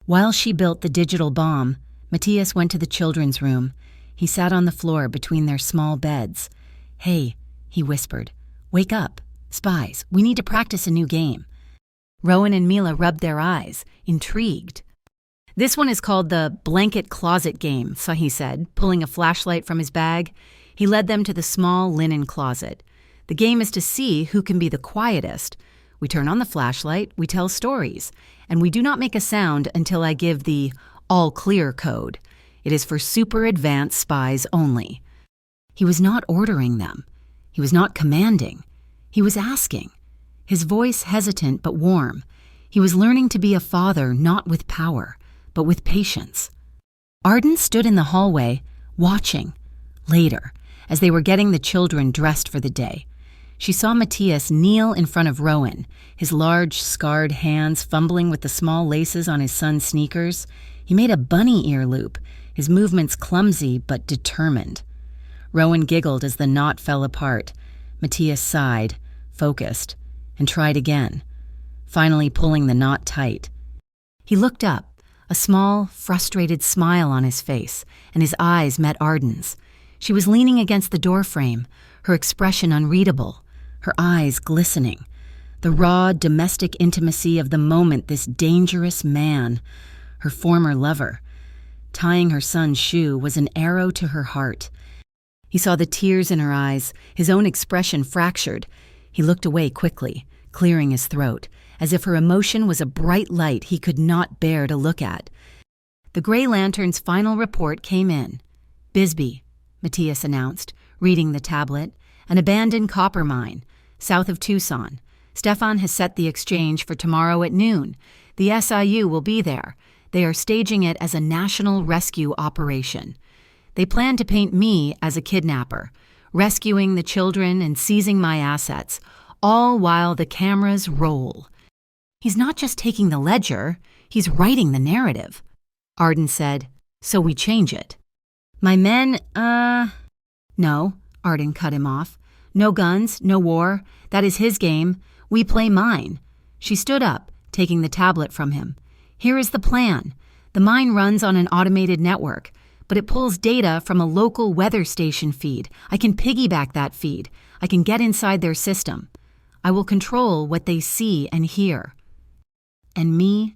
While she built the digital bomb, Matthias went to the children's room. He sat on the floor between their small beds. Hey, he whispered, wake up. Spies, we need to practice a new game. Rowan and Mila rubbed their eyes, intrigued. This one is called the blanket closet game, Sahi said, pulling a flashlight from his bag. He led them to the small linen closet. The game is to see who can be the quietest. We turn on the flashlight, we tell stories, and we do not make a sound until I give the all clear code. It is for super advanced spies only. He was not ordering them. He was not commanding. He was asking. His voice hesitant but warm. He was learning to be a father not with power, but with patience. Arden stood in the hallway, watching. Later, as they were getting the children dressed for the day, she saw Matthias kneel in front of Rowan, his large, scarred hands fumbling with the small laces on his son's sneakers. He made a bunny ear loop, his movements clumsy but determined. Rowan giggled as the knot fell apart. Matthias sighed, focused, and tried again. finally pulling the knot tight. He looked up, a small, frustrated smile on his face, and his eyes met Arden's. She was leaning against the doorframe, her expression unreadable, her eyes glistening. The raw, domestic intimacy of the moment this dangerous man, her former lover, tying her son's shoe, was an arrow to her heart. He saw the tears in her eyes, his own expression fractured. He looked away quickly, clearing his throat, as if her emotion was a bright light he could not bear to look at. The Grey Lantern's final report came in. Bisbee, Matthias announced, reading the tablet, an abandoned copper mine, south of Tucson. Stefan has set the exchange for tomorrow at noon. The SIU will be there. They are staging it as a national rescue operation. They plan to paint me as a kidnapper, rescuing the children and seizing my assets, all while the cameras roll. He's not just taking the ledger, he's writing the narrative. Arden said, so we change it. My men, No, Arden cut him off. No guns, no war. That is his game. We play mine. She stood up, taking the tablet from him. Here is the plan. The mine runs on an automated network, but it pulls data from a local weather station feed. I can piggyback that feed. I can get inside their system. I will control what they see and hear. And me?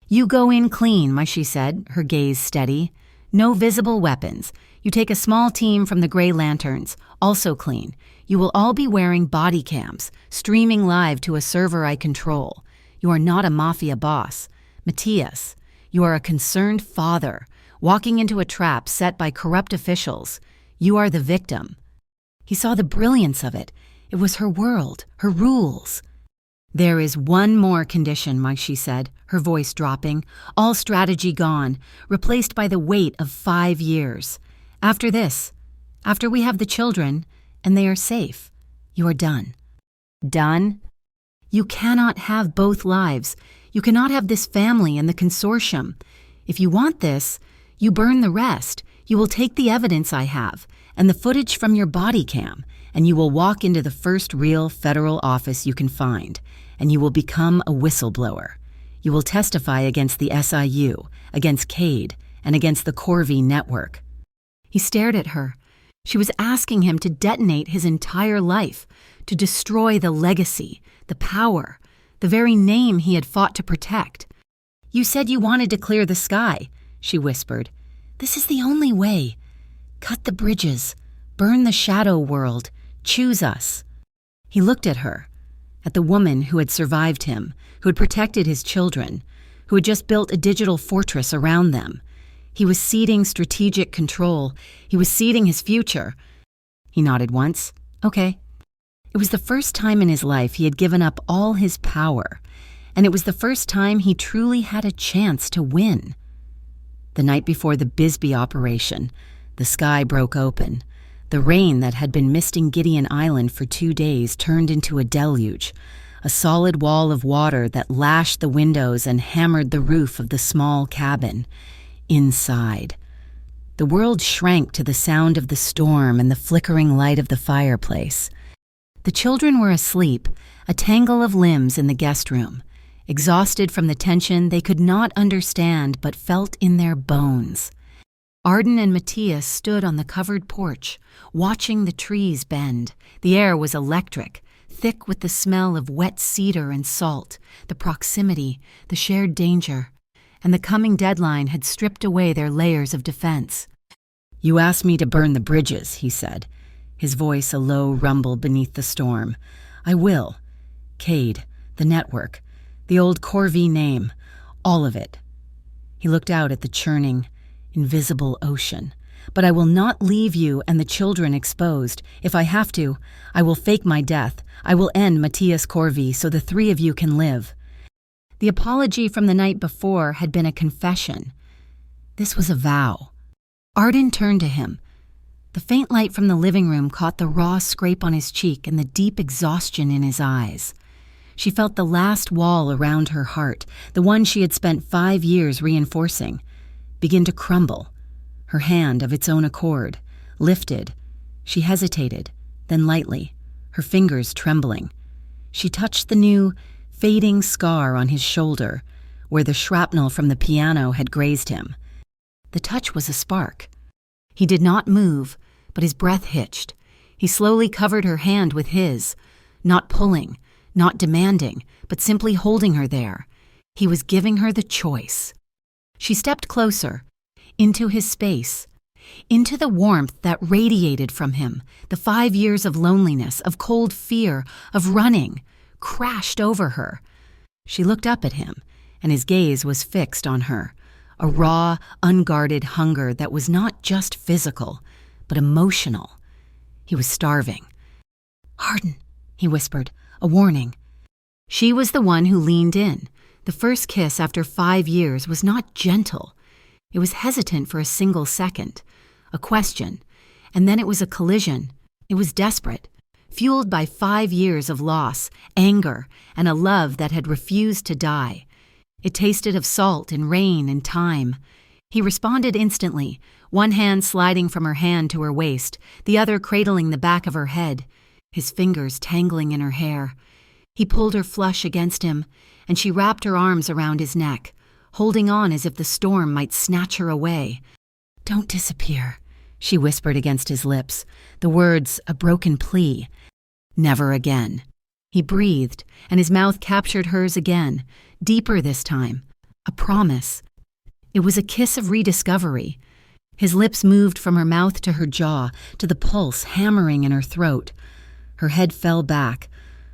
You go in clean, she said, her gaze steady. No visible weapons. You take a small team from the Grey Lanterns, also clean. You will all be wearing body cams, streaming live to a server I control. You are not a mafia boss. Matthias, you are a concerned father, walking into a trap set by corrupt officials. You are the victim. He saw the brilliance of it. It was her world, her rules. There is one more condition, she said, her voice dropping, all strategy gone, replaced by the weight of 5 years. After this, after we have the children, and they are safe, you are done. Done? You cannot have both lives. You cannot have this family and the consortium. If you want this, you burn the rest. You will take the evidence I have, and the footage from your body cam, and you will walk into the first real federal office you can find, and you will become a whistleblower. You will testify against the SIU, against Cade, and against the Corvi network. He stared at her. She was asking him to detonate his entire life, to destroy the legacy, the power, the very name he had fought to protect. You said you wanted to clear the sky, she whispered. This is the only way. Cut the bridges, burn the shadow world, choose us. He looked at her, at the woman who had survived him, who had protected his children, who had just built a digital fortress around them. He was ceding strategic control. He was ceding his future. He nodded once. Okay. It was the first time in his life he had given up all his power, and it was the first time he truly had a chance to win. The night before the Bisbee operation, the sky broke open. The rain that had been misting Gideon Island for 2 days turned into a deluge, a solid wall of water that lashed the windows and hammered the roof of the small cabin. Inside, the world shrank to the sound of the storm and the flickering light of the fireplace. The children were asleep, a tangle of limbs in the guest room, exhausted from the tension they could not understand but felt in their bones. Arden and Matthias stood on the covered porch, watching the trees bend. The air was electric, thick with the smell of wet cedar and salt, the proximity, the shared danger, and the coming deadline had stripped away their layers of defense. You asked me to burn the bridges, he said, his voice a low rumble beneath the storm. I will. Cade, the network, the old Corvi name, all of it. He looked out at the churning, invisible ocean. But I will not leave you and the children exposed. If I have to, I will fake my death. I will end Matthias Corvi so the 3 of you can live. The apology from the night before had been a confession. This was a vow. Arden turned to him. The faint light from the living room caught the raw scrape on his cheek and the deep exhaustion in his eyes. She felt the last wall around her heart, the one she had spent 5 years reinforcing, begin to crumble. Her hand, of its own accord, lifted. She hesitated, then lightly, her fingers trembling. She touched the new, fading scar on his shoulder, where the shrapnel from the piano had grazed him. The touch was a spark. He did not move, but his breath hitched. He slowly covered her hand with his, not pulling, not demanding, but simply holding her there. He was giving her the choice. She stepped closer, into his space, into the warmth that radiated from him. The 5 years of loneliness, of cold fear, of running, crashed over her. She looked up at him, and his gaze was fixed on her, a raw, unguarded hunger that was not just physical, but emotional. He was starving. "Arden," he whispered, a warning. She was the one who leaned in. The first kiss after 5 years was not gentle. It was hesitant for a single second, a question, and then it was a collision. It was desperate, fueled by 5 years of loss, anger, and a love that had refused to die. It tasted of salt and rain and time. He responded instantly, one hand sliding from her hand to her waist, the other cradling the back of her head, his fingers tangling in her hair. He pulled her flush against him, and she wrapped her arms around his neck, holding on as if the storm might snatch her away. "Don't disappear," she whispered against his lips, the words a broken plea. "Never again." He breathed, and his mouth captured hers again, deeper this time, a promise. It was a kiss of rediscovery. His lips moved from her mouth to her jaw, to the pulse hammering in her throat. Her head fell back,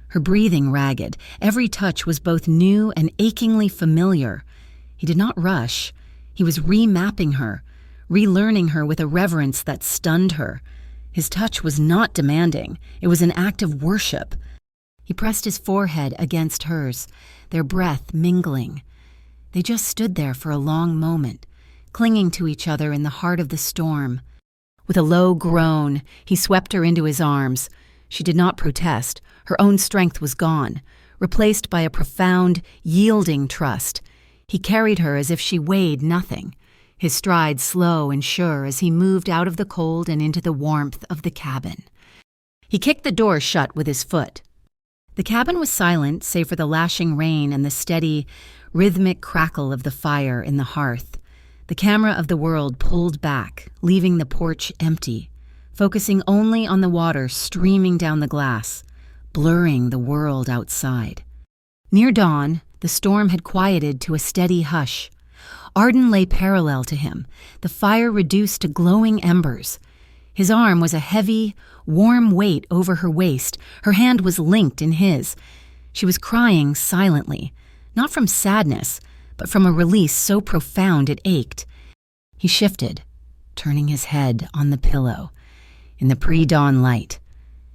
her breathing ragged. Every touch was both new and achingly familiar. He did not rush. He was remapping her, relearning her with a reverence that stunned her. His touch was not demanding. It was an act of worship. He pressed his forehead against hers, their breath mingling. They just stood there for a long moment, clinging to each other in the heart of the storm. With a low groan, he swept her into his arms. She did not protest. Her own strength was gone, replaced by a profound, yielding trust. He carried her as if she weighed nothing, his stride slow and sure as he moved out of the cold and into the warmth of the cabin. He kicked the door shut with his foot. The cabin was silent, save for the lashing rain and the steady, rhythmic crackle of the fire in the hearth. The camera of the world pulled back, leaving the porch empty, focusing only on the water streaming down the glass, blurring the world outside. Near dawn, the storm had quieted to a steady hush. Arden lay parallel to him, the fire reduced to glowing embers. His arm was a heavy, warm weight over her waist. Her hand was linked in his. She was crying silently, not from sadness, but from a release so profound it ached. He shifted, turning his head on the pillow. In the pre-dawn light,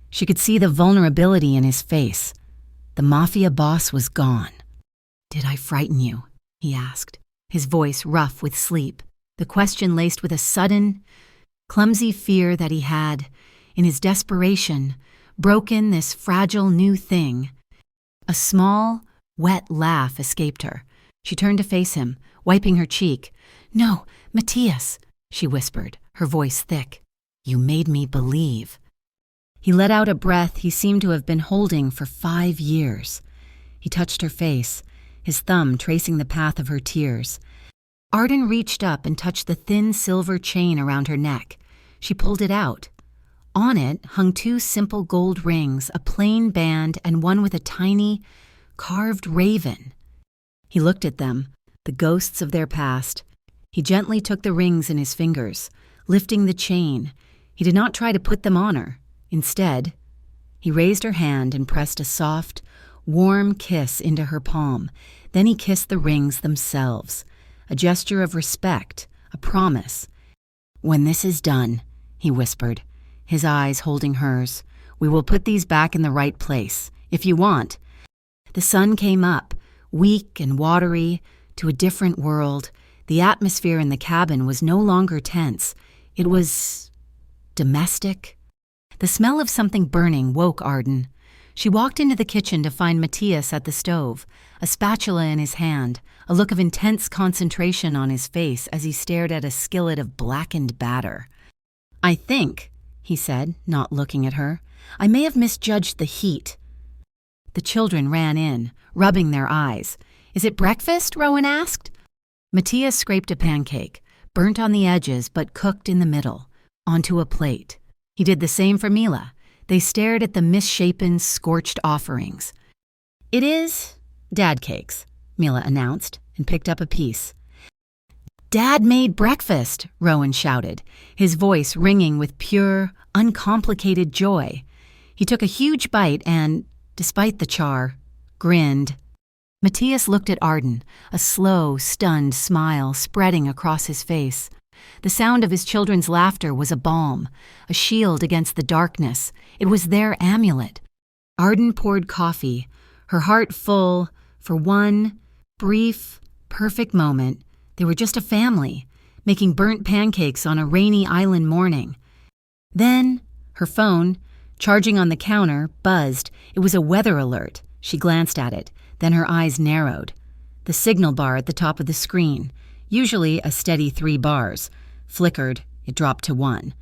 she could see the vulnerability in his face. The mafia boss was gone. "Did I frighten you?" he asked, his voice rough with sleep, the question laced with a sudden, clumsy fear that he had, in his desperation, broken this fragile new thing. A small, wet laugh escaped her. She turned to face him, wiping her cheek. "No, Matthias," she whispered, her voice thick. "You made me believe." He let out a breath he seemed to have been holding for 5 years. He touched her face, his thumb tracing the path of her tears. Arden reached up and touched the thin silver chain around her neck. She pulled it out. On it hung 2 simple gold rings, a plain band and one with a tiny, carved raven. He looked at them, the ghosts of their past. He gently took the rings in his fingers, lifting the chain. He did not try to put them on her. Instead, he raised her hand and pressed a soft, warm kiss into her palm. Then he kissed the rings themselves, a gesture of respect, a promise. "When this is done," he whispered, his eyes holding hers, "we will put these back in the right place, if you want." The sun came up, weak and watery, to a different world. The atmosphere in the cabin was no longer tense. It was domestic. The smell of something burning woke Arden. She walked into the kitchen to find Matthias at the stove, a spatula in his hand, a look of intense concentration on his face as he stared at a skillet of blackened batter. "I think," he said, not looking at her, "I may have misjudged the heat." The children ran in, rubbing their eyes. "Is it breakfast?" Rowan asked. Matthias scraped a pancake, burnt on the edges but cooked in the middle, onto a plate. He did the same for Mila. They stared at the misshapen, scorched offerings. "It is dad cakes," Mila announced, and picked up a piece. "Dad made breakfast," Rowan shouted, his voice ringing with pure, uncomplicated joy. He took a huge bite and, despite the char, grinned. Matthias looked at Arden, a slow, stunned smile spreading across his face. The sound of his children's laughter was a balm, a shield against the darkness. It was their amulet. Arden poured coffee, her heart full. For one brief, perfect moment, they were just a family, making burnt pancakes on a rainy island morning. Then, her phone, charging on the counter, buzzed. It was a weather alert. She glanced at it, then her eyes narrowed. The signal bar at the top of the screen, usually a steady 3 bars, flickered. It dropped to 1.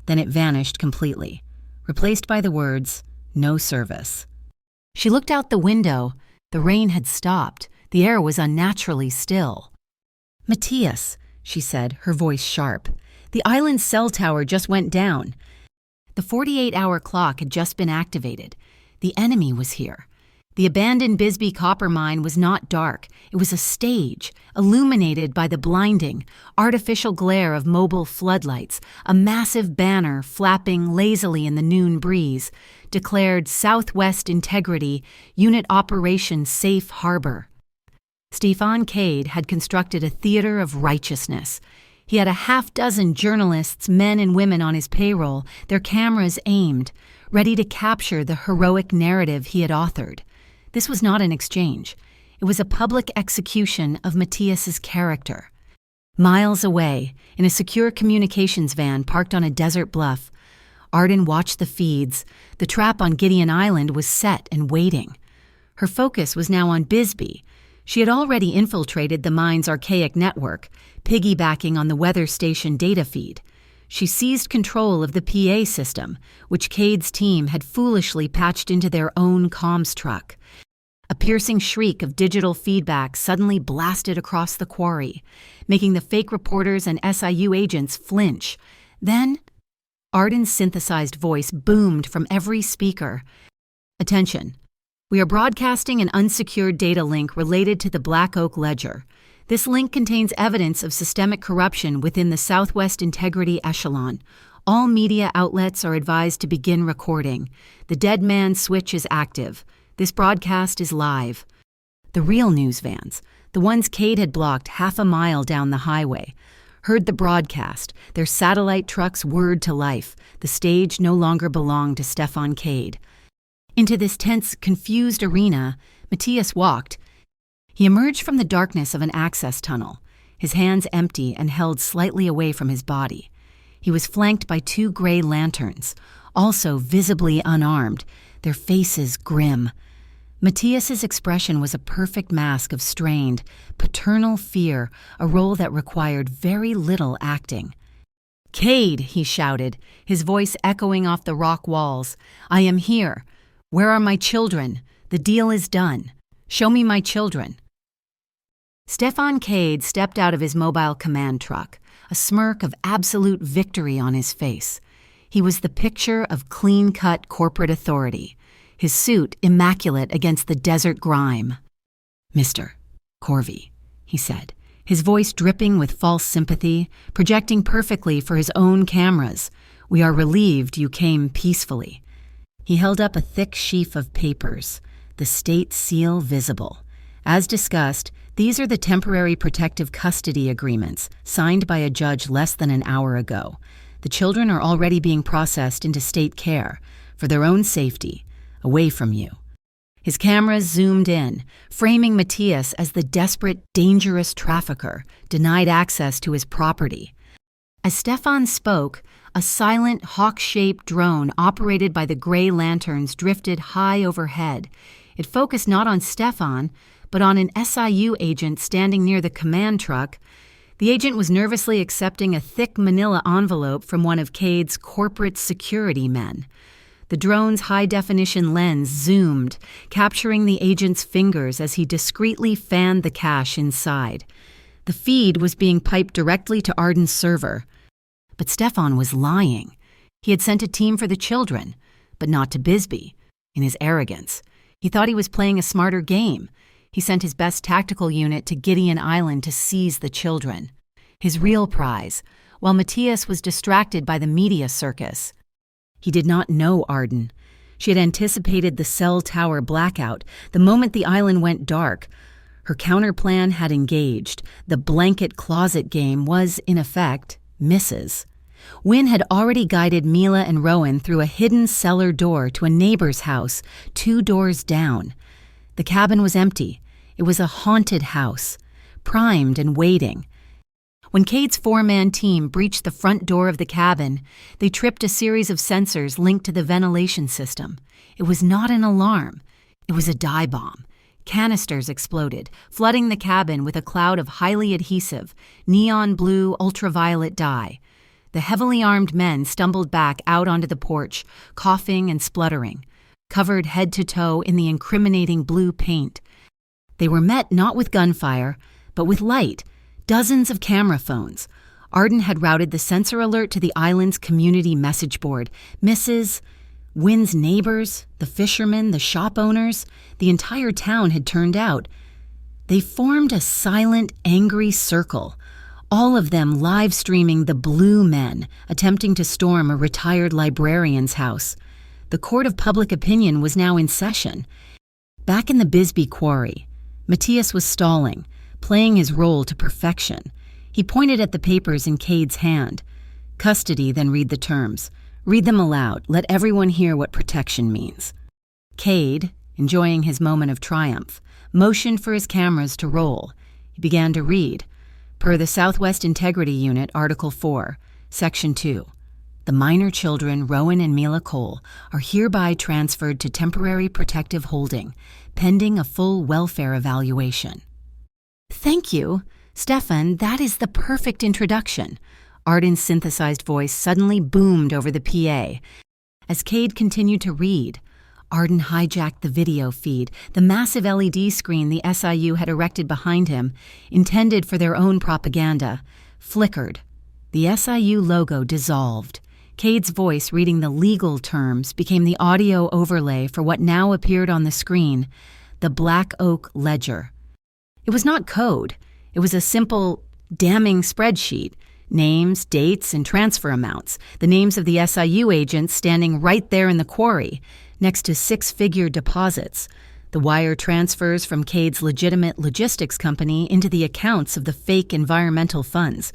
Then it vanished completely, replaced by the words, "No service." She looked out the window. The rain had stopped. The air was unnaturally still. "Matthias," she said, her voice sharp, "the island's cell tower just went down." The 48-hour clock had just been activated. The enemy was here. The abandoned Bisbee copper mine was not dark. It was a stage, illuminated by the blinding, artificial glare of mobile floodlights. A massive banner flapping lazily in the noon breeze declared Southwest Integrity, Unit Operation Safe Harbor. Stefan Cade had constructed a theater of righteousness. He had a half-dozen journalists, men and women on his payroll, their cameras aimed, ready to capture the heroic narrative he had authored. This was not an exchange. It was a public execution of Matthias's character. Miles away, in a secure communications van parked on a desert bluff, Arden watched the feeds. The trap on Gideon Island was set and waiting. Her focus was now on Bisbee. She had already infiltrated the mine's archaic network, piggybacking on the weather station data feed. She seized control of the PA system, which Cade's team had foolishly patched into their own comms truck. A piercing shriek of digital feedback suddenly blasted across the quarry, making the fake reporters and SIU agents flinch. Then, Arden's synthesized voice boomed from every speaker. "Attention. We are broadcasting an unsecured data link related to the Black Oak Ledger. This link contains evidence of systemic corruption within the Southwest Integrity Echelon. All media outlets are advised to begin recording. The dead man switch is active. This broadcast is live." The real news vans, the ones Cade had blocked half a mile down the highway, heard the broadcast, their satellite trucks whirred to life. The stage no longer belonged to Stefan Cade. Into this tense, confused arena, Matthias walked. He emerged from the darkness of an access tunnel, his hands empty and held slightly away from his body. He was flanked by 2 gray lanterns, also visibly unarmed, their faces grim. Matthias's expression was a perfect mask of strained, paternal fear, a role that required very little acting. "Cade," he shouted, his voice echoing off the rock walls. "I am here. Where are my children? The deal is done. Show me my children." Stefan Cade stepped out of his mobile command truck, a smirk of absolute victory on his face. He was the picture of clean-cut corporate authority, his suit immaculate against the desert grime. "Mr. Corvey," he said, his voice dripping with false sympathy, projecting perfectly for his own cameras. "We are relieved you came peacefully." He held up a thick sheaf of papers, the state seal visible. As discussed, these are the temporary protective custody agreements signed by a judge less than an hour ago. The children are already being processed into state care for their own safety, away from you. His cameras zoomed in, framing Matthias as the desperate, dangerous trafficker denied access to his property. As Stefan spoke, a silent, hawk-shaped drone operated by the gray lanterns drifted high overhead. It focused not on Stefan, but on an SIU agent standing near the command truck. The agent was nervously accepting a thick manila envelope from one of Cade's corporate security men. The drone's high-definition lens zoomed, capturing the agent's fingers as he discreetly fanned the cash inside. The feed was being piped directly to Arden's server. But Stefan was lying. He had sent a team for the children, but not to Bisbee. In his arrogance, he thought he was playing a smarter game. He sent his best tactical unit to Gideon Island to seize the children. His real prize, while Matthias was distracted by the media circus. He did not know Arden. She had anticipated the cell tower blackout the moment the island went dark. Her counterplan had engaged. The blanket closet game was, in effect, Mrs. Wynne had already guided Mila and Rowan through a hidden cellar door to a neighbor's house 2 doors down. The cabin was empty. It was a haunted house, primed and waiting. When Cade's 4-man team breached the front door of the cabin, they tripped a series of sensors linked to the ventilation system. It was not an alarm. It was a dye bomb. Canisters exploded, flooding the cabin with a cloud of highly adhesive, neon blue ultraviolet dye. The heavily armed men stumbled back out onto the porch, coughing and spluttering, covered head to toe in the incriminating blue paint. They were met not with gunfire, but with light, dozens of camera phones. Arden had routed the sensor alert to the island's community message board. Mrs. Wynne's neighbors, the fishermen, the shop owners, the entire town had turned out. They formed a silent, angry circle, all of them live-streaming the Blue Men attempting to storm a retired librarian's house. The court of public opinion was now in session. Back in the Bisbee quarry, Matthias was stalling, playing his role to perfection. He pointed at the papers in Cade's hand. Custody, then read the terms. Read them aloud. Let everyone hear what protection means. Cade, enjoying his moment of triumph, motioned for his cameras to roll. He began to read. Per the Southwest Integrity Unit, Article 4, Section 2. The minor children, Rowan and Mila Cole, are hereby transferred to temporary protective holding, pending a full welfare evaluation. Thank you. Stefan, that is the perfect introduction. Arden's synthesized voice suddenly boomed over the PA. As Cade continued to read, Arden hijacked the video feed, the massive LED screen the SIU had erected behind him, intended for their own propaganda, flickered. The SIU logo dissolved. Cade's voice reading the legal terms became the audio overlay for what now appeared on the screen, the Black Oak Ledger. It was not code. It was a simple, damning spreadsheet. Names, dates, and transfer amounts, the names of the SIU agents standing right there in the quarry, next to 6-figure deposits, the wire transfers from Cade's legitimate logistics company into the accounts of the fake environmental funds.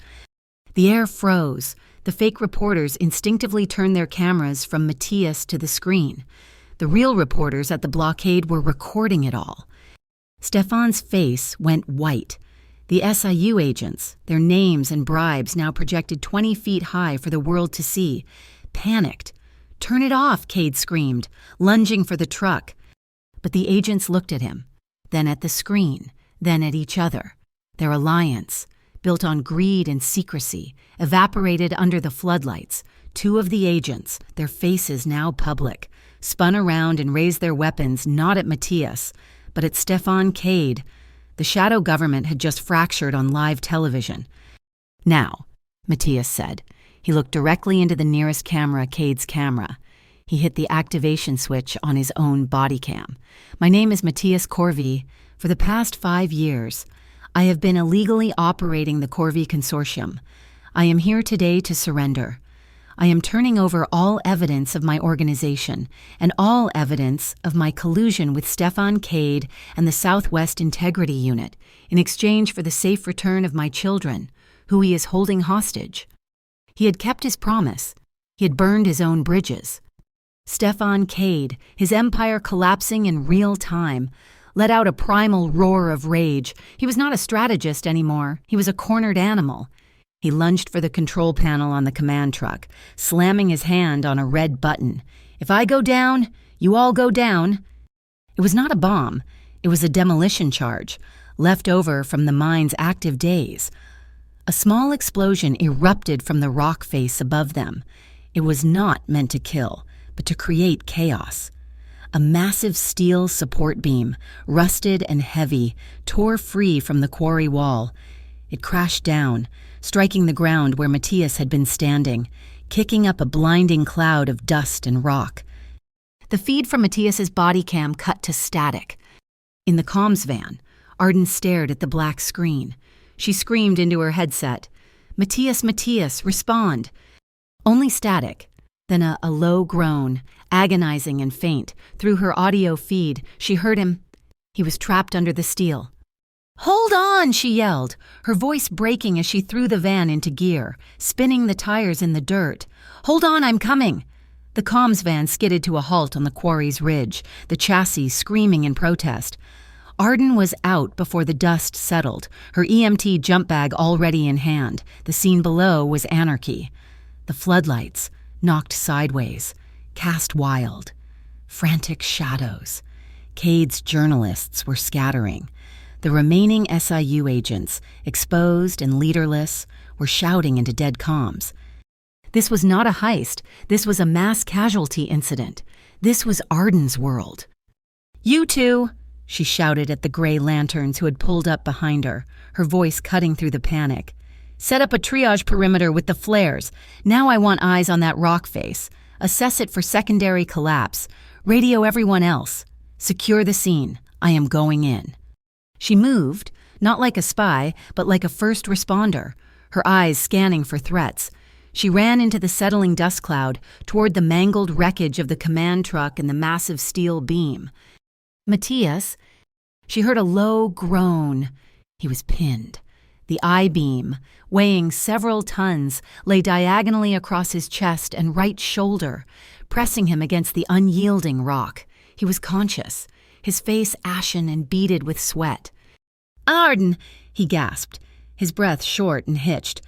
The air froze. The fake reporters instinctively turned their cameras from Matthias to the screen. The real reporters at the blockade were recording it all. Stefan's face went white. The SIU agents, their names and bribes now projected 20 feet high for the world to see, panicked. "Turn it off," Cade screamed, lunging for the truck. But the agents looked at him, then at the screen, then at each other. Their alliance, built on greed and secrecy, evaporated under the floodlights. 2 of the agents, their faces now public, spun around and raised their weapons not at Matthias, but at Stefan Cade. The shadow government had just fractured on live television. "Now," Matthias said. He looked directly into the nearest camera, Cade's camera. He hit the activation switch on his own body cam. "My name is Matthias Corvi. For the past 5 years, I have been illegally operating the Corvi Consortium. I am here today to surrender. I am turning over all evidence of my organization and all evidence of my collusion with Stefan Cade and the Southwest Integrity Unit in exchange for the safe return of my children, who he is holding hostage." He had kept his promise. He had burned his own bridges. Stefan Cade, his empire collapsing in real time, let out a primal roar of rage. He was not a strategist anymore. He was a cornered animal. He lunged for the control panel on the command truck, slamming his hand on a red button. "If I go down, you all go down." It was not a bomb. It was a demolition charge, left over from the mine's active days. A small explosion erupted from the rock face above them. It was not meant to kill, but to create chaos. A massive steel support beam, rusted and heavy, tore free from the quarry wall. It crashed down, striking the ground where Matthias had been standing, kicking up a blinding cloud of dust and rock. The feed from Matthias's body cam cut to static. In the comms van, Arden stared at the black screen. She screamed into her headset, "Matthias, Matthias, respond!" Only static, then a low groan, agonizing and faint. Through her audio feed, she heard him. He was trapped under the steel. "Hold on!" she yelled, her voice breaking as she threw the van into gear, spinning the tires in the dirt. "Hold on, I'm coming!" The comms van skidded to a halt on the quarry's ridge, the chassis screaming in protest. Arden was out before the dust settled, her EMT jump bag already in hand. The scene below was anarchy. The floodlights, knocked sideways, cast wild. Frantic shadows. Cade's journalists were scattering. The remaining SIU agents, exposed and leaderless, were shouting into dead comms. This was not a heist. This was a mass casualty incident. This was Arden's world. "You two!" she shouted at the gray lanterns who had pulled up behind her, her voice cutting through the panic. "Set up a triage perimeter with the flares. Now I want eyes on that rock face. Assess it for secondary collapse. Radio everyone else. Secure the scene. I am going in." She moved, not like a spy, but like a first responder, her eyes scanning for threats. She ran into the settling dust cloud, toward the mangled wreckage of the command truck and the massive steel beam. "Matthias," she heard a low groan. He was pinned. The I-beam, weighing several tons, lay diagonally across his chest and right shoulder, pressing him against the unyielding rock. He was conscious, his face ashen and beaded with sweat. "Arden," he gasped, his breath short and hitched.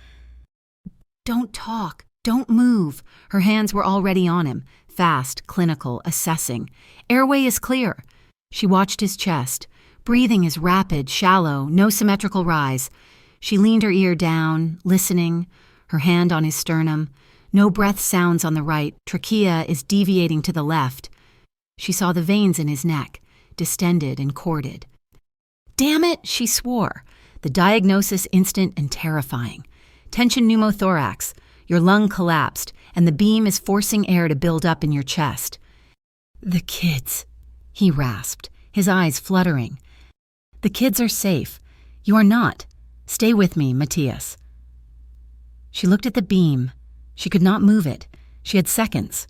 "Don't talk. Don't move." Her hands were already on him, fast, clinical, assessing. "Airway is clear." She watched his chest. Breathing is rapid, shallow, no symmetrical rise. She leaned her ear down, listening, her hand on his sternum. No breath sounds on the right. Trachea is deviating to the left. She saw the veins in his neck, distended and corded. "Damn it," she swore. The diagnosis instant and terrifying. Tension pneumothorax. Your lung collapsed, and the beam is forcing air to build up in your chest. "The kids," he rasped, his eyes fluttering. "The kids are safe. You are not. Stay with me, Matthias." She looked at the beam. She could not move it. She had seconds,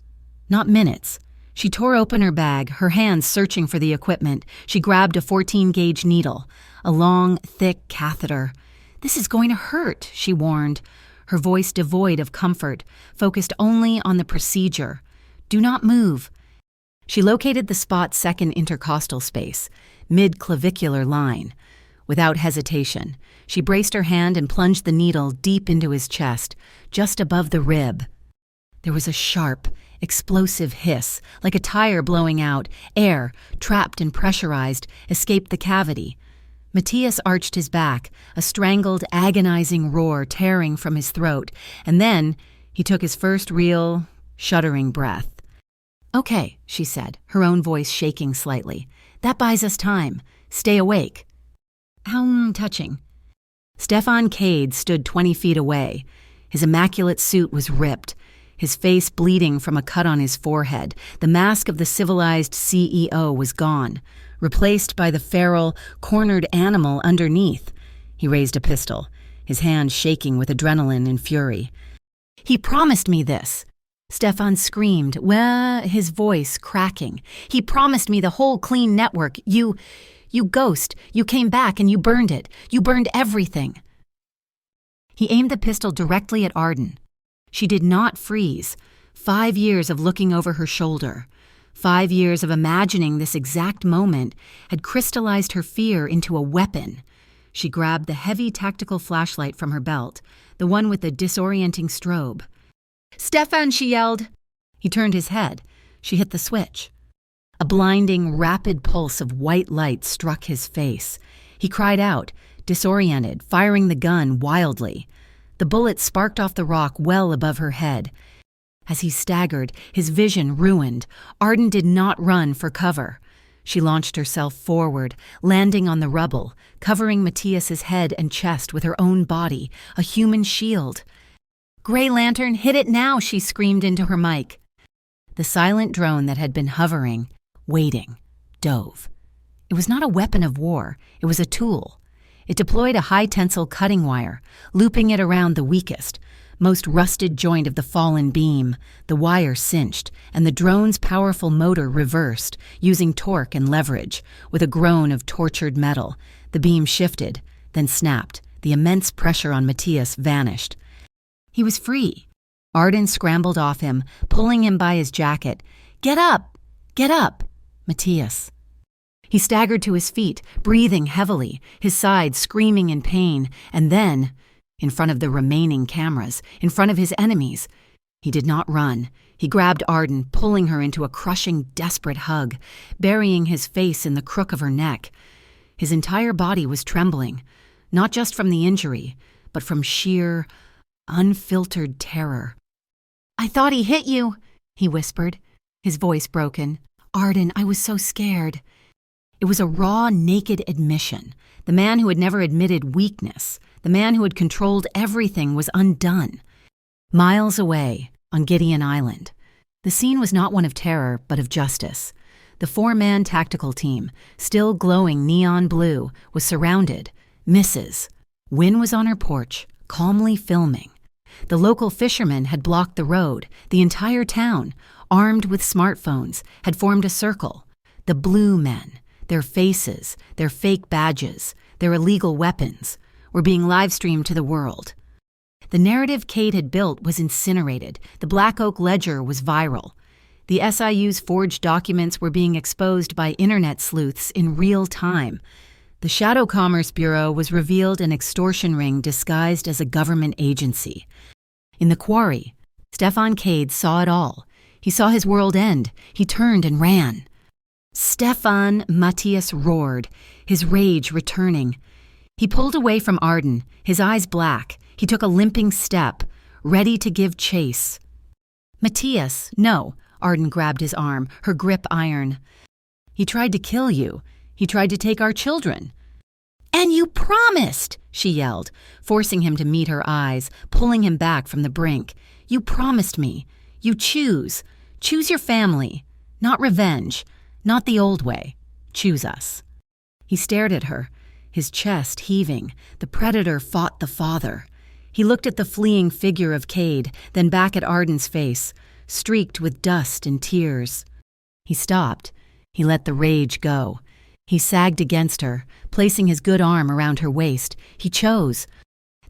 not minutes. She tore open her bag, her hands searching for the equipment. She grabbed a 14-gauge needle, a long, thick catheter. "This is going to hurt," she warned, her voice devoid of comfort, focused only on the procedure. "Do not move." She located the spot's second intercostal space, mid-clavicular line. Without hesitation, she braced her hand and plunged the needle deep into his chest, just above the rib. There was a sharp, explosive hiss, like a tire blowing out. Air, trapped and pressurized, escaped the cavity. Matthias arched his back, a strangled, agonizing roar tearing from his throat, and then he took his first real, shuddering breath. "Okay," she said, her own voice shaking slightly. "That buys us time. Stay awake." How touching. Stefan Cade stood 20 feet away. His immaculate suit was ripped, his face bleeding from a cut on his forehead. The mask of the civilized CEO was gone, replaced by the feral, cornered animal underneath. He raised a pistol, his hand shaking with adrenaline and fury. "He promised me this." Stefan screamed, his voice cracking. "He promised me the whole clean network. You ghost. You came back and you burned it. You burned everything." He aimed the pistol directly at Arden. She did not freeze. 5 years of looking over her shoulder, 5 years of imagining this exact moment had crystallized her fear into a weapon. She grabbed the heavy tactical flashlight from her belt, the one with the disorienting strobe. "Stefan," she yelled. He turned his head. She hit the switch. A blinding, rapid pulse of white light struck his face. He cried out, disoriented, firing the gun wildly. The bullet sparked off the rock well above her head. As he staggered, his vision ruined, Arden did not run for cover. She launched herself forward, landing on the rubble, covering Matthias's head and chest with her own body, a human shield. "Gray Lantern, hit it now!" she screamed into her mic. The silent drone that had been hovering, waiting, dove. It was not a weapon of war, it was a tool. It deployed a high-tensile cutting wire, looping it around the weakest, most rusted joint of the fallen beam. The wire cinched, and the drone's powerful motor reversed, using torque and leverage. With a groan of tortured metal, the beam shifted, then snapped. The immense pressure on Matthias vanished. He was free. Arden scrambled off him, pulling him by his jacket. "Get up! Get up!" Matthias. He staggered to his feet, breathing heavily, his sides screaming in pain, and then, in front of the remaining cameras, in front of his enemies, he did not run. He grabbed Arden, pulling her into a crushing, desperate hug, burying his face in the crook of her neck. His entire body was trembling, not just from the injury, but from sheer, unfiltered terror. "I thought he hit you," he whispered, his voice broken. "Arden, I was so scared." It was a raw, naked admission. The man who had never admitted weakness, the man who had controlled everything, was undone. Miles away, on Gideon Island, the scene was not one of terror, but of justice. The 4-man tactical team, still glowing neon blue, was surrounded. Mrs. Wynne was on her porch, calmly filming. The local fishermen had blocked the road. The entire town, armed with smartphones, had formed a circle. The blue men, their faces, their fake badges, their illegal weapons, were being live-streamed to the world. The narrative Cade had built was incinerated. The Black Oak Ledger was viral. The SIU's forged documents were being exposed by internet sleuths in real time. The Shadow Commerce Bureau was revealed an extortion ring disguised as a government agency. In the quarry, Stefan Cade saw it all. He saw his world end. He turned and ran. "Stefan!" Matthias roared, his rage returning. He pulled away from Arden, his eyes black. He took a limping step, ready to give chase. "Matthias, no!" Arden grabbed his arm, her grip iron. "He tried to kill you. He tried to take our children." "And you promised!" she yelled, forcing him to meet her eyes, pulling him back from the brink. "You promised me. You choose. Choose your family. Not revenge. Not the old way. Choose us." He stared at her, his chest heaving. The predator fought the father. He looked at the fleeing figure of Cade, then back at Arden's face, streaked with dust and tears. He stopped. He let the rage go. He sagged against her, placing his good arm around her waist. He chose.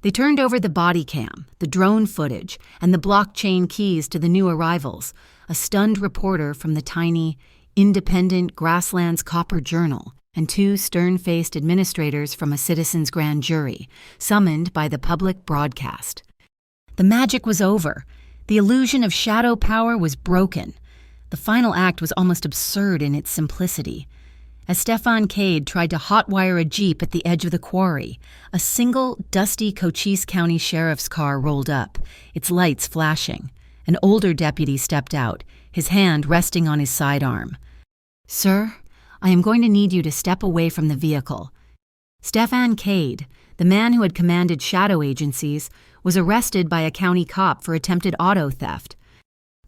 They turned over the body cam, the drone footage, and the blockchain keys to the new arrivals. A stunned reporter from the tiny, independent Grasslands Copper Journal, and 2 stern-faced administrators from a citizen's grand jury, summoned by the public broadcast. The magic was over. The illusion of shadow power was broken. The final act was almost absurd in its simplicity. As Stefan Cade tried to hotwire a jeep at the edge of the quarry, a single, dusty Cochise County sheriff's car rolled up, its lights flashing. An older deputy stepped out, his hand resting on his sidearm. "Sir, I am going to need you to step away from the vehicle." Stefan Cade, the man who had commanded shadow agencies, was arrested by a county cop for attempted auto theft.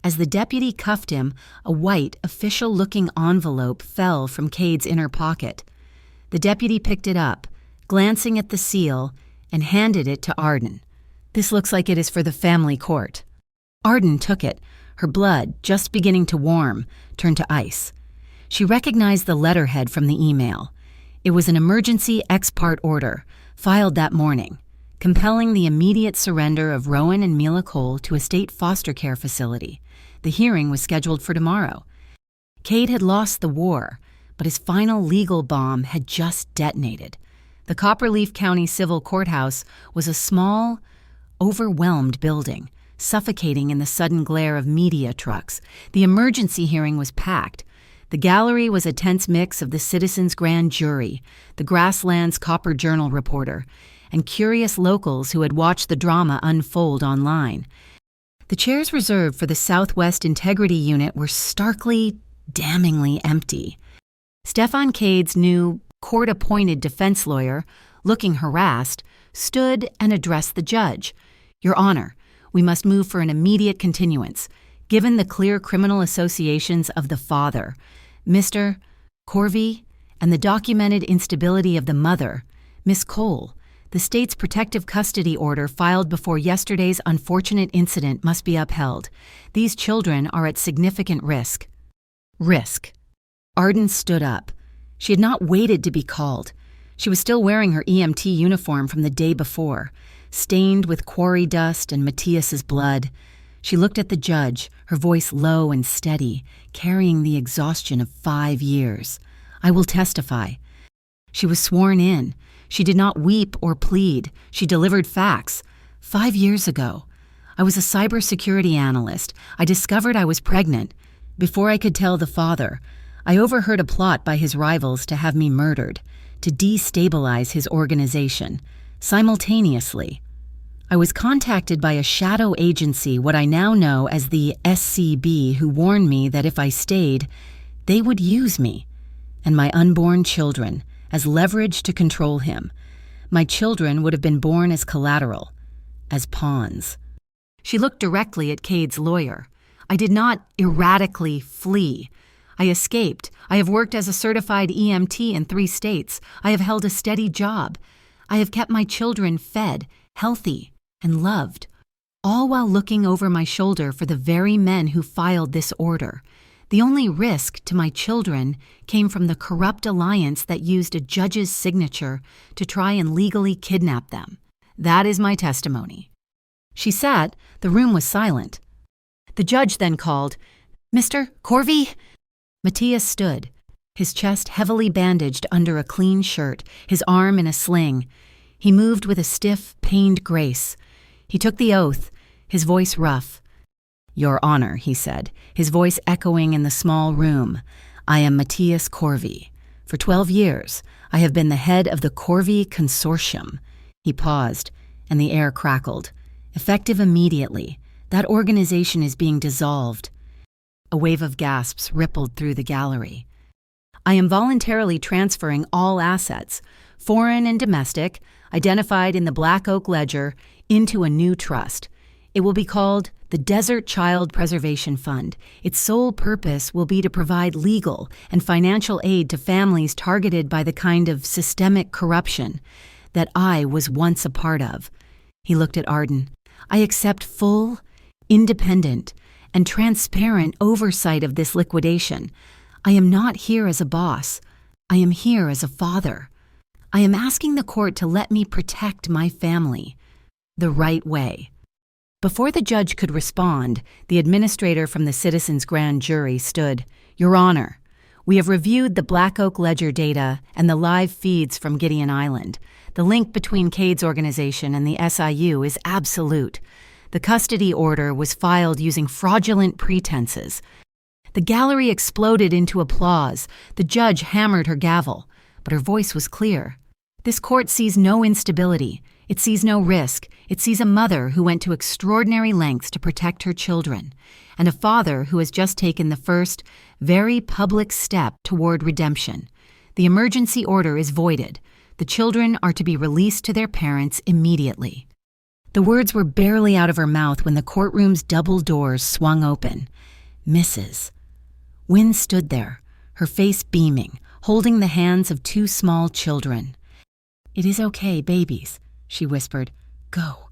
As the deputy cuffed him, a white, official-looking envelope fell from Cade's inner pocket. The deputy picked it up, glancing at the seal, and handed it to Arden. "This looks like it is for the family court." Arden took it, her blood, just beginning to warm, turned to ice. She recognized the letterhead from the email. It was an emergency ex parte order, filed that morning, compelling the immediate surrender of Rowan and Mila Cole to a state foster care facility. The hearing was scheduled for tomorrow. Cade had lost the war, but his final legal bomb had just detonated. The Copperleaf County Civil Courthouse was a small, overwhelmed building, suffocating in the sudden glare of media trucks. The emergency hearing was packed. The gallery was a tense mix of the citizens' grand jury, the Grasslands Copper Journal reporter, and curious locals who had watched the drama unfold online. The chairs reserved for the Southwest Integrity Unit were starkly, damningly empty. Stefan Cade's new court-appointed defense lawyer, looking harassed, stood and addressed the judge. "Your Honor, we must move for an immediate continuance, given the clear criminal associations of the father, Mr. Corvey, and the documented instability of the mother, Miss Cole. The state's protective custody order filed before yesterday's unfortunate incident must be upheld. These children are at significant risk." Risk. Arden stood up. She had not waited to be called. She was still wearing her EMT uniform from the day before, stained with quarry dust and Matthias's blood. She looked at the judge, her voice low and steady, carrying the exhaustion of 5 years. "I will testify." She was sworn in. She did not weep or plead. She delivered facts. 5 years ago, I was a cybersecurity analyst. I discovered I was pregnant. Before I could tell the father, I overheard a plot by his rivals to have me murdered, to destabilize his organization. Simultaneously, I was contacted by a shadow agency, what I now know as the SCB, who warned me that if I stayed, they would use me and my unborn children as leverage to control him. My children would have been born as collateral, as pawns. She looked directly at Cade's lawyer. "I did not erratically flee. I escaped. I have worked as a certified EMT in 3 states. I have held a steady job. I have kept my children fed, healthy, and loved, all while looking over my shoulder for the very men who filed this order. The only risk to my children came from the corrupt alliance that used a judge's signature to try and legally kidnap them. That is my testimony." She sat. The room was silent. The judge then called, "Mr. Corvey?" Matthias stood, his chest heavily bandaged under a clean shirt, his arm in a sling. He moved with a stiff, pained grace. He took the oath, his voice rough. "Your Honor," he said, his voice echoing in the small room, "I am Matthias Corvey. For 12 years, I have been the head of the Corvey Consortium." He paused, and the air crackled. "Effective immediately, that organization is being dissolved." A wave of gasps rippled through the gallery. "I am voluntarily transferring all assets, foreign and domestic, identified in the Black Oak Ledger, into a new trust. It will be called the Desert Child Preservation Fund. Its sole purpose will be to provide legal and financial aid to families targeted by the kind of systemic corruption that I was once a part of." He looked at Arden. "I accept full, independent, and transparent oversight of this liquidation. I am not here as a boss. I am here as a father. I am asking the court to let me protect my family the right way." Before the judge could respond, the administrator from the Citizens' Grand Jury stood. "Your Honor, we have reviewed the Black Oak Ledger data and the live feeds from Gideon Island. The link between Cade's organization and the SIU is absolute. The custody order was filed using fraudulent pretenses." The gallery exploded into applause. The judge hammered her gavel, but her voice was clear. "This court sees no instability. It sees no risk. It sees a mother who went to extraordinary lengths to protect her children, and a father who has just taken the first, very public step toward redemption. The emergency order is voided. The children are to be released to their parents immediately." The words were barely out of her mouth when the courtroom's double doors swung open. "Mrs." Wynne stood there, her face beaming, holding the hands of 2 small children. "It is okay, babies," she whispered. "Go."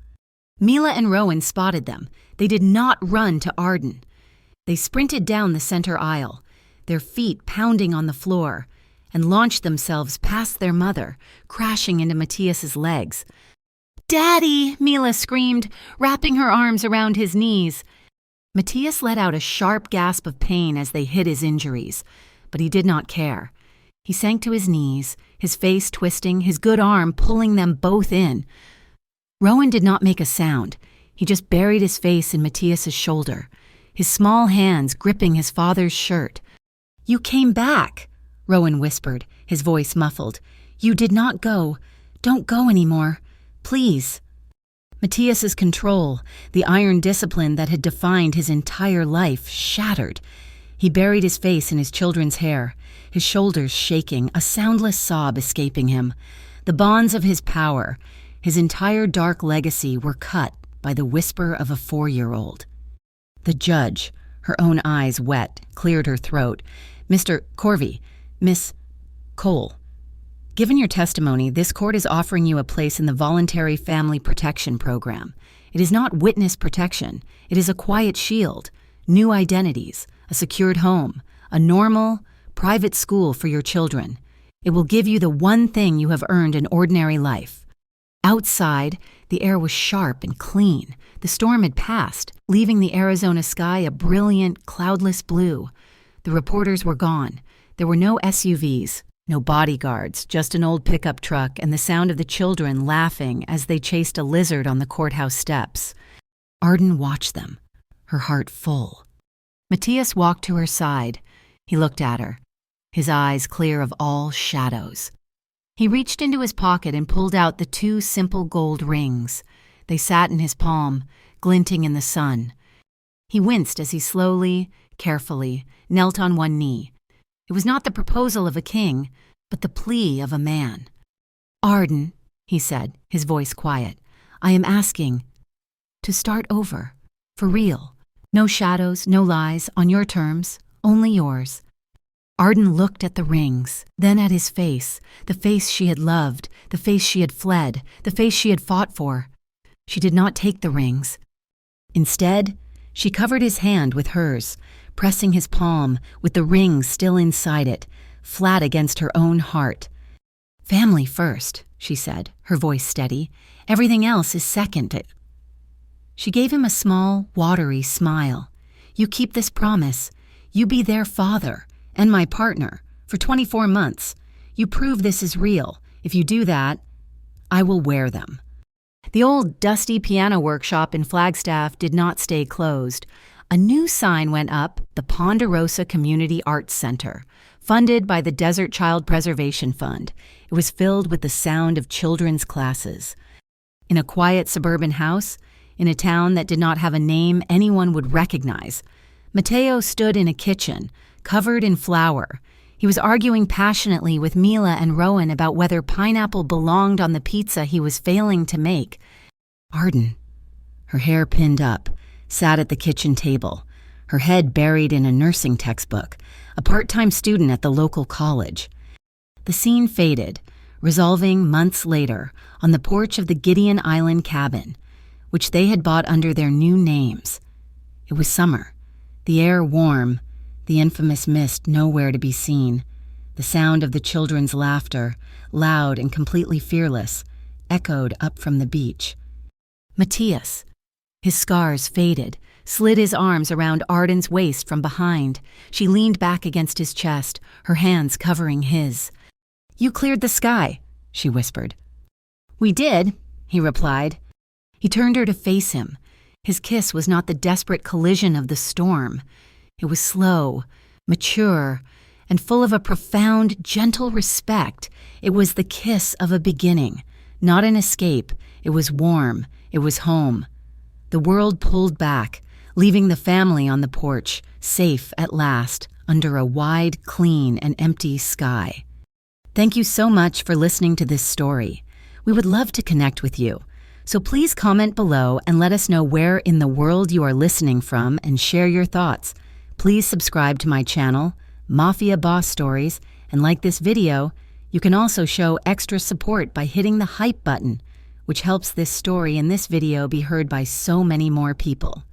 Mila and Rowan spotted them. They did not run to Arden. They sprinted down the center aisle, their feet pounding on the floor, and launched themselves past their mother, crashing into Matthias's legs. "Daddy!" Mila screamed, wrapping her arms around his knees. Matthias let out a sharp gasp of pain as they hid his injuries, but he did not care. He sank to his knees, his face twisting, his good arm pulling them both in. Rowan did not make a sound. He just buried his face in Matthias's shoulder, his small hands gripping his father's shirt. "You came back," Rowan whispered, his voice muffled. "You did not go. Don't go anymore. Please." Matthias's control, the iron discipline that had defined his entire life, shattered. He buried his face in his children's hair, his shoulders shaking, a soundless sob escaping him. The bonds of his power, his entire dark legacy, were cut by the whisper of a 4-year-old. The judge, her own eyes wet, cleared her throat. "Mr. Corvey, Miss Cole, given your testimony, this court is offering you a place in the Voluntary Family Protection Program. It is not witness protection. It is a quiet shield, new identities, a secured home, a normal, private school for your children. It will give you the one thing you have earned in ordinary life." Outside, the air was sharp and clean. The storm had passed, leaving the Arizona sky a brilliant, cloudless blue. The reporters were gone. There were no SUVs, no bodyguards, just an old pickup truck and the sound of the children laughing as they chased a lizard on the courthouse steps. Arden watched them, her heart full. Matthias walked to her side. He looked at her, his eyes clear of all shadows. He reached into his pocket and pulled out the 2 simple gold rings. They sat in his palm, glinting in the sun. He winced as he slowly, carefully, knelt on one knee. It was not the proposal of a king, but the plea of a man. "Arden," he said, his voice quiet, "I am asking to start over, for real. No shadows, no lies, on your terms, only yours." Arden looked at the rings, then at his face, the face she had loved, the face she had fled, the face she had fought for. She did not take the rings. Instead, she covered his hand with hers, pressing his palm with the ring still inside it, flat against her own heart. "Family first," she said, her voice steady. "Everything else is second." She gave him a small, watery smile. "You keep this promise. You be their father and my partner for 24 months. You prove this is real. If you do that, I will wear them." The old, dusty piano workshop in Flagstaff did not stay closed. A new sign went up, the Ponderosa Community Arts Center, funded by the Desert Child Preservation Fund. It was filled with the sound of children's classes. In a quiet suburban house, in a town that did not have a name anyone would recognize, Mateo stood in a kitchen, covered in flour. He was arguing passionately with Mila and Rowan about whether pineapple belonged on the pizza he was failing to make. Arden, her hair pinned up, sat at the kitchen table, her head buried in a nursing textbook, a part-time student at the local college. The scene faded, resolving months later on the porch of the Gideon Island cabin, which they had bought under their new names. It was summer, the air warm, the infamous mist nowhere to be seen. The sound of the children's laughter, loud and completely fearless, echoed up from the beach. Matthias, his scars faded, slid his arms around Arden's waist from behind. She leaned back against his chest, her hands covering his. "You cleared the sky," she whispered. "We did," he replied. He turned her to face him. His kiss was not the desperate collision of the storm. It was slow, mature, and full of a profound, gentle respect. It was the kiss of a beginning, not an escape. It was warm. It was home. The world pulled back, leaving the family on the porch, safe at last, under a wide, clean, and empty sky. Thank you so much for listening to this story. We would love to connect with you. So please comment below and let us know where in the world you are listening from and share your thoughts. Please subscribe to my channel, Mafia Boss Stories, and like this video. You can also show extra support by hitting the hype button, which helps this story and this video be heard by so many more people.